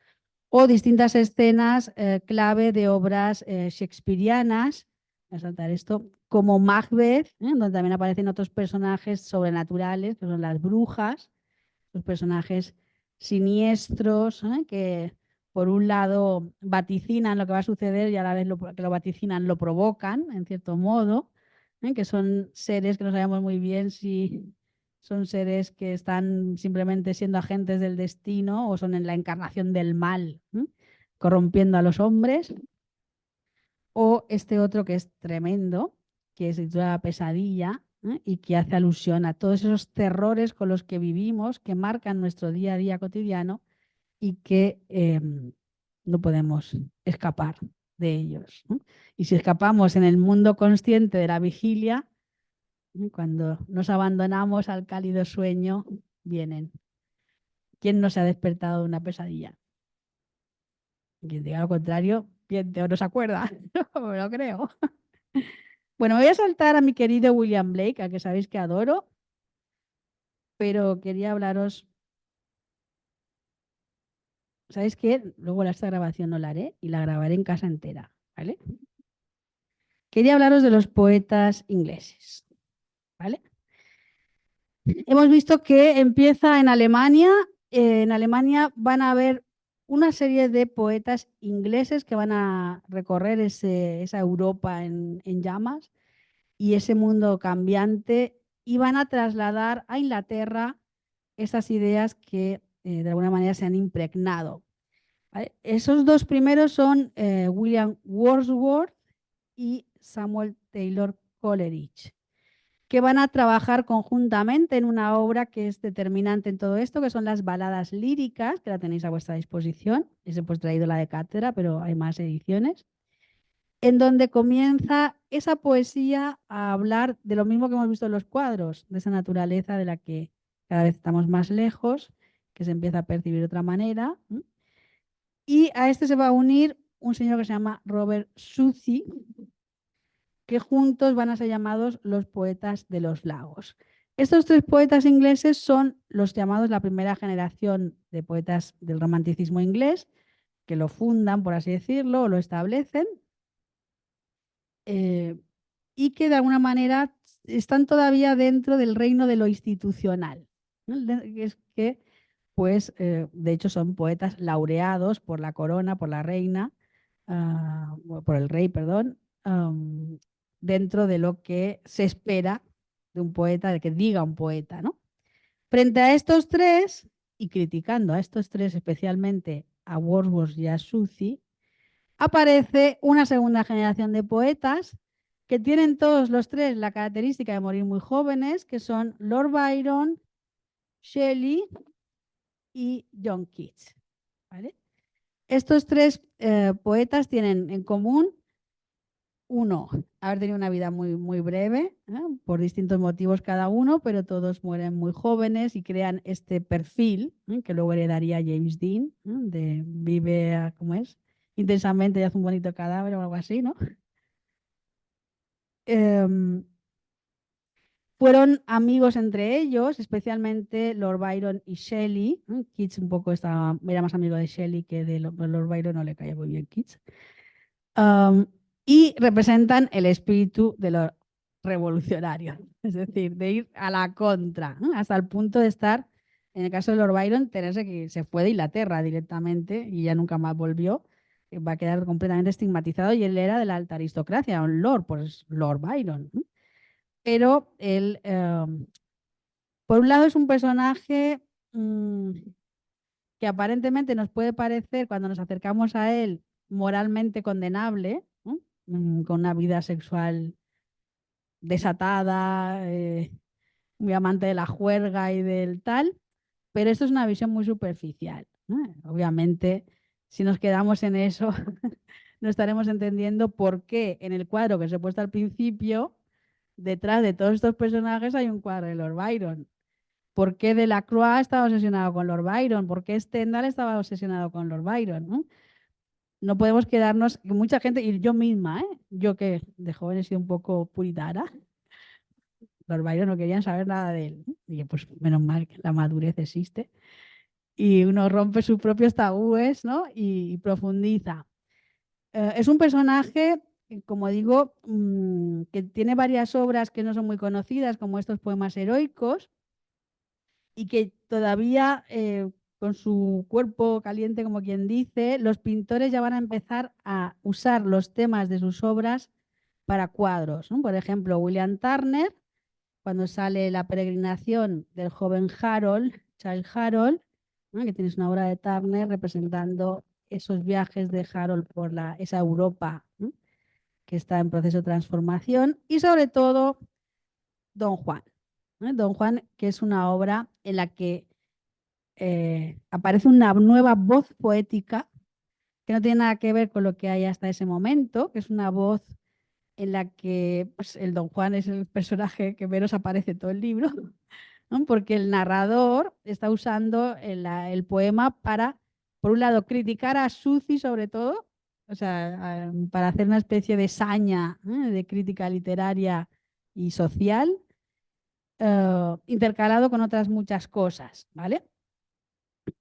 O distintas escenas clave de obras shakespearianas, voy a saltar esto, como Macbeth, donde también aparecen otros personajes sobrenaturales, que son las brujas, los personajes siniestros, que por un lado vaticinan lo que va a suceder y a la vez que lo vaticinan lo provocan, en cierto modo, que son seres que no sabemos muy bien si son seres que están simplemente siendo agentes del destino o son en la encarnación del mal, corrompiendo a los hombres. O este otro que es tremendo, que se titula Pesadilla, y que hace alusión a todos esos terrores con los que vivimos, que marcan nuestro día a día cotidiano y que no podemos escapar de ellos, ¿no? Y si escapamos en el mundo consciente de la vigilia, cuando nos abandonamos al cálido sueño, vienen. ¿Quién no se ha despertado de una pesadilla? Quien diga lo contrario, miente o no se acuerda. No me lo creo. Bueno, me voy a saltar a mi querido William Blake, al que sabéis que adoro, pero quería hablaros. ¿Sabéis qué? Luego esta grabación no la haré y la grabaré en casa entera, ¿vale? Quería hablaros de los poetas ingleses, ¿vale? Hemos visto que empieza en Alemania. En Alemania van a haber una serie de poetas ingleses que van a recorrer esa Europa en llamas y ese mundo cambiante y van a trasladar a Inglaterra esas ideas que de alguna manera se han impregnado. ¿Vale? Esos dos primeros son William Wordsworth y Samuel Taylor Coleridge, que van a trabajar conjuntamente en una obra que es determinante en todo esto, que son las baladas líricas, que la tenéis a vuestra disposición. Les he pues traído la de cátedra, pero hay más ediciones, en donde comienza esa poesía a hablar de lo mismo que hemos visto en los cuadros, de esa naturaleza de la que cada vez estamos más lejos, que se empieza a percibir de otra manera. Y a este se va a unir un señor que se llama Robert Southey, que juntos van a ser llamados los poetas de los lagos. Estos tres poetas ingleses son los llamados la primera generación de poetas del romanticismo inglés, que lo fundan, por así decirlo, o lo establecen, y que de alguna manera están todavía dentro del reino de lo institucional, ¿no? Es que, pues, de hecho son poetas laureados por la corona, por la reina, por el rey, perdón, dentro de lo que se espera de un poeta, de que diga un poeta, ¿no? Frente a estos tres, y criticando a estos tres, especialmente a Wordsworth y a Southey, aparece una segunda generación de poetas que tienen todos los tres la característica de morir muy jóvenes, que son Lord Byron, Shelley y John Keats, ¿vale? Estos tres poetas tienen en común, uno, haber tenido una vida muy, muy breve, por distintos motivos cada uno, pero todos mueren muy jóvenes y crean este perfil, que luego heredaría James Dean, de vive, ¿cómo es? Intensamente y hace un bonito cadáver o algo así, ¿no? Em, fueron amigos entre ellos, especialmente Lord Byron y Shelley. Keats un poco era más amigo de Shelley que de Lord Byron, no le caía muy bien Keats. Y representan el espíritu de lo revolucionario, es decir, de ir a la contra, hasta el punto de estar, en el caso de Lord Byron, tenerse que se fue de Inglaterra directamente y ya nunca más volvió. Va a quedar completamente estigmatizado y él era de la alta aristocracia, un lord, pues Lord Byron. Pero él, por un lado, es un personaje que aparentemente nos puede parecer, cuando nos acercamos a él, moralmente condenable, con una vida sexual desatada, muy amante de la juerga y del tal, pero esto es una visión muy superficial, ¿no? Obviamente, si nos quedamos en eso, no estaremos entendiendo por qué en el cuadro que os he puesto al principio, detrás de todos estos personajes hay un cuadro de Lord Byron. ¿Por qué Delacroix estaba obsesionado con Lord Byron? ¿Por qué Stendhal estaba obsesionado con Lord Byron? No podemos quedarnos, que mucha gente, y yo misma, yo que de joven he sido un poco puritana, Lord Byron no querían saber nada de él. Y pues menos mal que la madurez existe. Y uno rompe sus propios tabúes, ¿no? Y profundiza. Es un personaje, como digo, que tiene varias obras que no son muy conocidas, como estos poemas heroicos, y que todavía con su cuerpo caliente, como quien dice, los pintores ya van a empezar a usar los temas de sus obras para cuadros, ¿no? Por ejemplo, William Turner, cuando sale La peregrinación del joven Harold, Child Harold, ¿no? Que tienes una obra de Turner representando esos viajes de Harold por esa Europa, ¿no? Que está en proceso de transformación, y sobre todo Don Juan. Don Juan, que es una obra en la que aparece una nueva voz poética que no tiene nada que ver con lo que hay hasta ese momento, que es una voz en la que pues, el Don Juan es el personaje que menos aparece todo el libro, ¿no? Porque el narrador está usando el poema para, por un lado, criticar a Susi sobre todo, o sea, para hacer una especie de saña, de crítica literaria y social, intercalado con otras muchas cosas, ¿vale?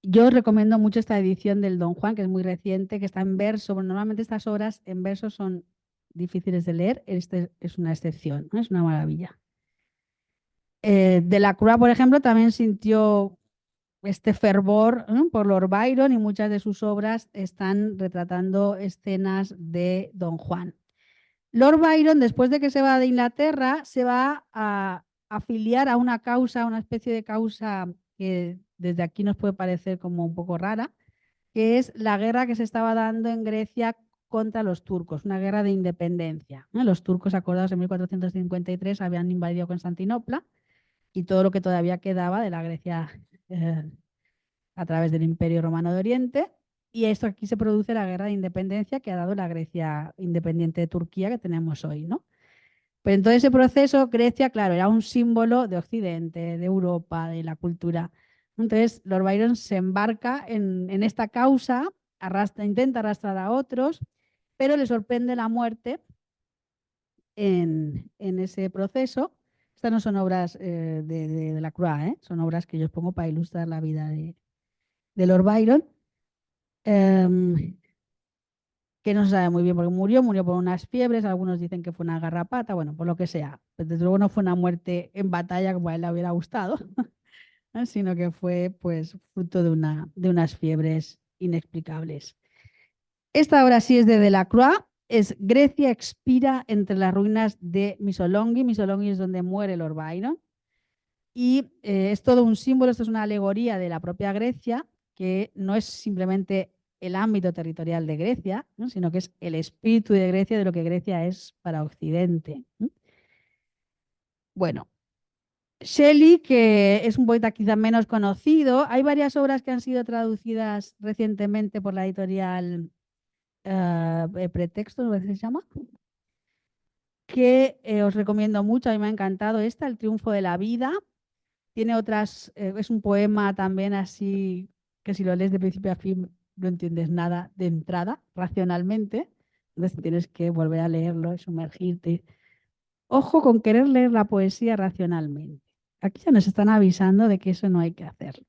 Yo os recomiendo mucho esta edición del Don Juan, que es muy reciente, que está en verso. Bueno, normalmente estas obras en verso son difíciles de leer, este es una excepción, ¿no? Es una maravilla. Delacroix, por ejemplo, también sintió este fervor, ¿no? Por Lord Byron, y muchas de sus obras están retratando escenas de Don Juan. Lord Byron, después de que se va de Inglaterra, se va a afiliar a una causa, una especie de causa que desde aquí nos puede parecer como un poco rara, que es la guerra que se estaba dando en Grecia contra los turcos, una guerra de independencia. Los turcos, acordados en 1453, habían invadido Constantinopla y todo lo que todavía quedaba de la Grecia a través del Imperio Romano de Oriente. Y esto aquí se produce la guerra de independencia que ha dado la Grecia independiente de Turquía que tenemos hoy, ¿no? Pero en todo ese proceso, Grecia, claro, era un símbolo de Occidente, de Europa, de la cultura. Entonces, Lord Byron se embarca en esta causa, intenta arrastrar a otros, pero le sorprende la muerte en ese proceso. Estas no son obras de Delacroix, son obras que yo os pongo para ilustrar la vida de Lord Byron, que no se sabe muy bien por qué murió por unas fiebres, algunos dicen que fue una garrapata, bueno, por lo que sea. Pero desde luego no fue una muerte en batalla como a él le hubiera gustado, sino que fue pues fruto de unas fiebres inexplicables. Esta obra sí es de Delacroix, es Grecia expira entre las ruinas de Missolonghi. Missolonghi es donde muere Lord Byron. Y es todo un símbolo, esto es una alegoría de la propia Grecia, que no es simplemente el ámbito territorial de Grecia, ¿no? Sino que es el espíritu de Grecia, de lo que Grecia es para Occidente. Bueno, Shelley, que es un poeta quizá menos conocido, hay varias obras que han sido traducidas recientemente por la editorial Pretexto, ¿no se llama? Que os recomiendo mucho, a mí me ha encantado esta, El triunfo de la vida. Tiene otras, es un poema también así que si lo lees de principio a fin no entiendes nada de entrada, racionalmente. Entonces tienes que volver a leerlo y sumergirte. Ojo con querer leer la poesía racionalmente. Aquí ya nos están avisando de que eso no hay que hacer.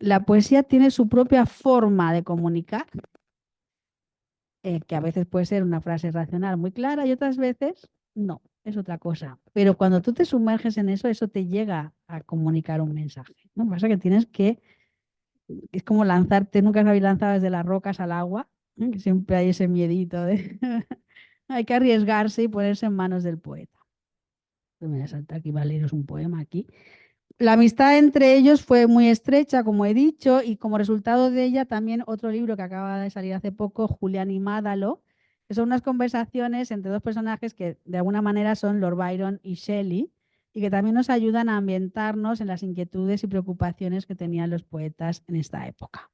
La poesía tiene su propia forma de comunicar, que a veces puede ser una frase racional muy clara y otras veces no, es otra cosa. Pero cuando tú te sumerges en eso, eso te llega a comunicar un mensaje. ¿No? Pasa que tienes que, es como lanzarte, nunca os habéis lanzado desde las rocas al agua, que siempre hay ese miedito de hay que arriesgarse y ponerse en manos del poeta. Me voy a saltar aquí, va a leeros un poema aquí. La amistad entre ellos fue muy estrecha, como he dicho, y como resultado de ella también otro libro que acaba de salir hace poco, Julián y Mádalo, que son unas conversaciones entre dos personajes que de alguna manera son Lord Byron y Shelley, y que también nos ayudan a ambientarnos en las inquietudes y preocupaciones que tenían los poetas en esta época.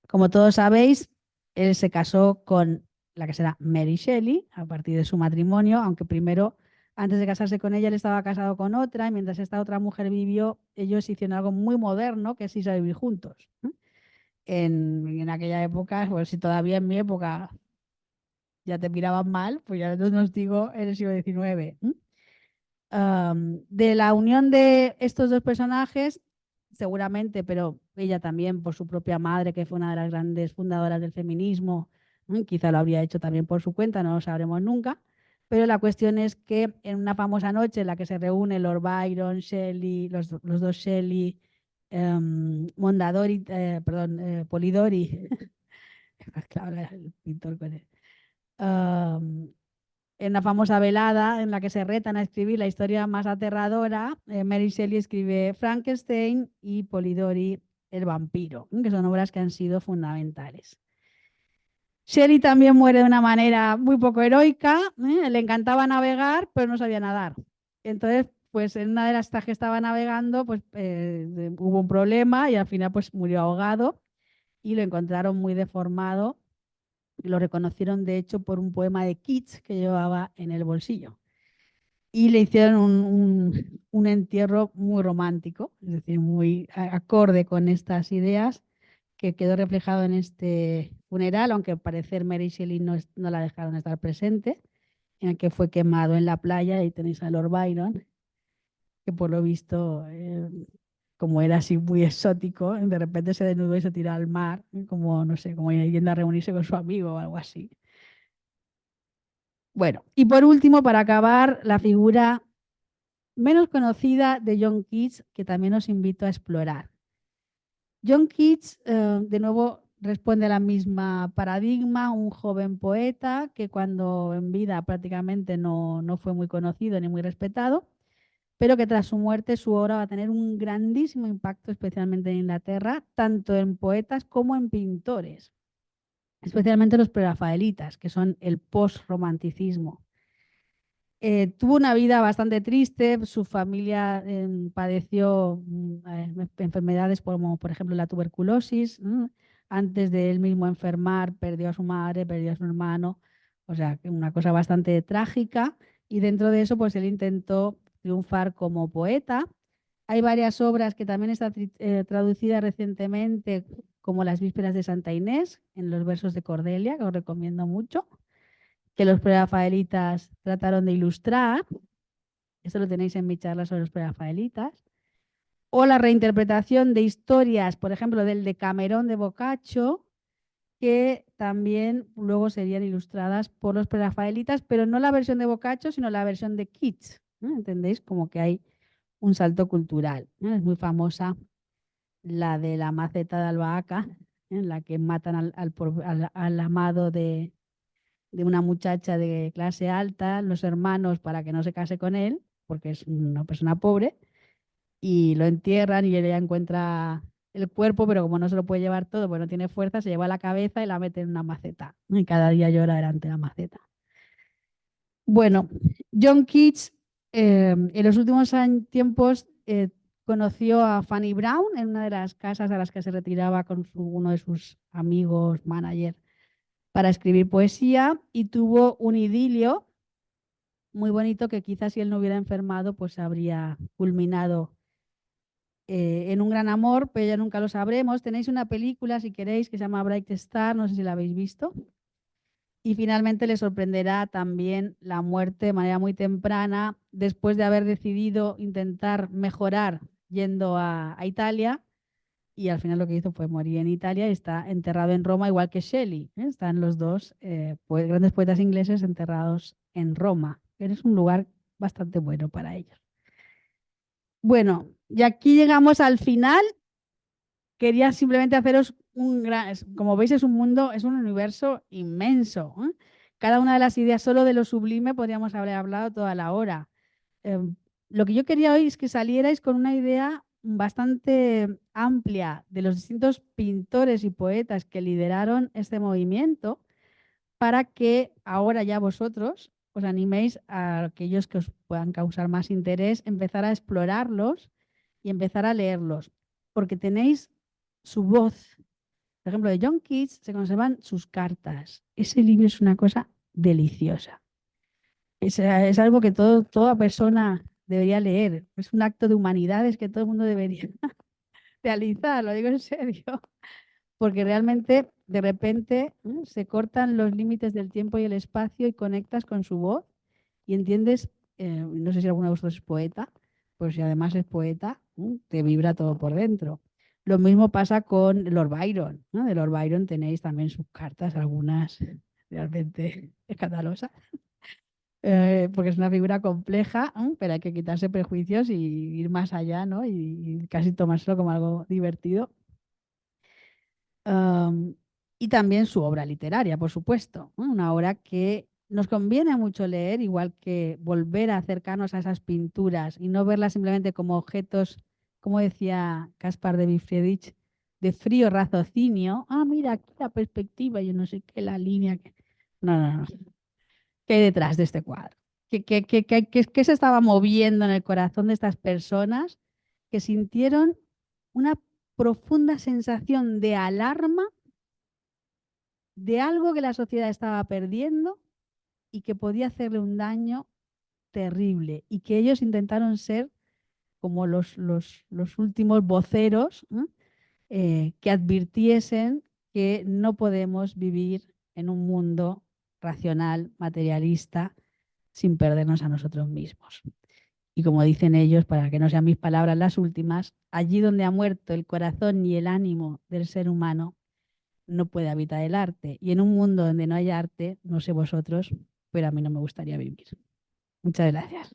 Como todos sabéis, él se casó con la que será Mary Shelley a partir de su matrimonio, aunque primero, antes de casarse con ella, él estaba casado con otra, y mientras esta otra mujer vivió, ellos hicieron algo muy moderno, que es irse a vivir juntos. En aquella época, pues si todavía en mi época ya te miraban mal, pues ya no nos digo en el siglo XIX. De la unión de estos dos personajes, seguramente, pero ella también por su propia madre, que fue una de las grandes fundadoras del feminismo, quizá lo habría hecho también por su cuenta, no lo sabremos nunca. Pero la cuestión es que en una famosa noche en la que se reúnen Lord Byron, Shelley, los dos Shelley, Mondadori, perdón, Polidori, claro, el pintor con él, en la famosa velada en la que se retan a escribir la historia más aterradora, Mary Shelley escribe Frankenstein y Polidori el vampiro, que son obras que han sido fundamentales. Shelley también muere de una manera muy poco heroica, le encantaba navegar, pero no sabía nadar. Entonces, pues en una de las estas que estaba navegando, pues hubo un problema y al final pues murió ahogado y lo encontraron muy deformado. Lo reconocieron de hecho por un poema de Keats que llevaba en el bolsillo. Y le hicieron un entierro muy romántico, es decir, muy acorde con estas ideas, que quedó reflejado en este funeral, aunque al parecer Mary Shelley no la dejaron estar presente, en el que fue quemado en la playa y tenéis a Lord Byron, que por lo visto, como era así muy exótico, de repente se desnudó y se tiró al mar, como, no sé, como yendo a reunirse con su amigo o algo así. Bueno, y por último, para acabar, la figura menos conocida de John Keats, que también os invito a explorar. John Keats, de nuevo, responde a la misma paradigma, un joven poeta que cuando en vida prácticamente no fue muy conocido ni muy respetado, pero que tras su muerte su obra va a tener un grandísimo impacto, especialmente en Inglaterra, tanto en poetas como en pintores, especialmente los prerafaelitas, que son el post-romanticismo. Tuvo una vida bastante triste, su familia padeció enfermedades como por ejemplo la tuberculosis. Antes de él mismo enfermar, perdió a su madre, perdió a su hermano, o sea, una cosa bastante trágica. Y dentro de eso, pues él intentó triunfar como poeta. Hay varias obras que también están traducidas recientemente, como Las Vísperas de Santa Inés, en los versos de Cordelia, que os recomiendo mucho, que los prerafaelitas trataron de ilustrar. Esto lo tenéis en mi charla sobre los prerafaelitas. O la reinterpretación de historias, por ejemplo, del Decamerón de Boccaccio, que también luego serían ilustradas por los prerafaelitas, pero no la versión de Boccaccio, sino la versión de Keats. ¿No? ¿Entendéis? Como que hay un salto cultural. ¿No? Es muy famosa la de la maceta de albahaca, en la que matan al amado de una muchacha de clase alta, los hermanos para que no se case con él, porque es una persona pobre, y lo entierran y ella encuentra el cuerpo, pero como no se lo puede llevar todo, pues no tiene fuerza, se lleva la cabeza y la mete en una maceta. Y cada día llora delante de la maceta. Bueno, John Keats en los últimos tiempos conoció a Fanny Brown en una de las casas a las que se retiraba con uno de sus amigos, manager, para escribir poesía y tuvo un idilio muy bonito que quizás si él no hubiera enfermado, pues habría culminado en un gran amor, pero ya nunca lo sabremos. Tenéis una película, si queréis, que se llama Bright Star, no sé si la habéis visto. Y finalmente le sorprenderá también la muerte de manera muy temprana, después de haber decidido intentar mejorar yendo a Italia. Y al final lo que hizo fue morir en Italia y está enterrado en Roma, igual que Shelley. Están los dos grandes poetas ingleses enterrados en Roma. Es un lugar bastante bueno para ellos. Bueno, y aquí llegamos al final. Quería simplemente haceros un gran, como veis es un mundo, es un universo inmenso. Cada una de las ideas solo de lo sublime podríamos haber hablado toda la hora. Lo que yo quería hoy es que salierais con una idea bastante amplia de los distintos pintores y poetas que lideraron este movimiento para que ahora ya vosotros os animéis a aquellos que os puedan causar más interés, empezar a explorarlos y empezar a leerlos, porque tenéis su voz. Por ejemplo, de John Keats se conservan sus cartas. Ese libro es una cosa deliciosa. Es algo que toda persona debería leer. Es un acto de humanidades que todo el mundo debería realizar, lo digo en serio, porque realmente de repente se cortan los límites del tiempo y el espacio y conectas con su voz y entiendes, no sé si alguno de vosotros es poeta, pues si además es poeta, te vibra todo por dentro. Lo mismo pasa con Lord Byron, ¿no? De Lord Byron tenéis también sus cartas, algunas realmente escandalosas, porque es una figura compleja, pero hay que quitarse prejuicios y ir más allá, ¿no? Y casi tomárselo como algo divertido. Um, y también su obra literaria, por supuesto, ¿no? Una obra que nos conviene mucho leer, igual que volver a acercarnos a esas pinturas y no verlas simplemente como objetos, como decía Caspar de Friedrich, de frío raciocinio. Ah, mira, aquí la perspectiva, yo no sé qué, la línea. No, no, no. ¿Qué hay detrás de este cuadro? ¿Qué se estaba moviendo en el corazón de estas personas que sintieron una profunda sensación de alarma de algo que la sociedad estaba perdiendo y que podía hacerle un daño terrible y que ellos intentaron ser como los últimos voceros, que advirtiesen que no podemos vivir en un mundo racional, materialista, sin perdernos a nosotros mismos. Y como dicen ellos, para que no sean mis palabras las últimas, allí donde ha muerto el corazón y el ánimo del ser humano, no puede habitar el arte. Y en un mundo donde no hay arte, no sé vosotros, pero a mí no me gustaría vivir. Muchas gracias.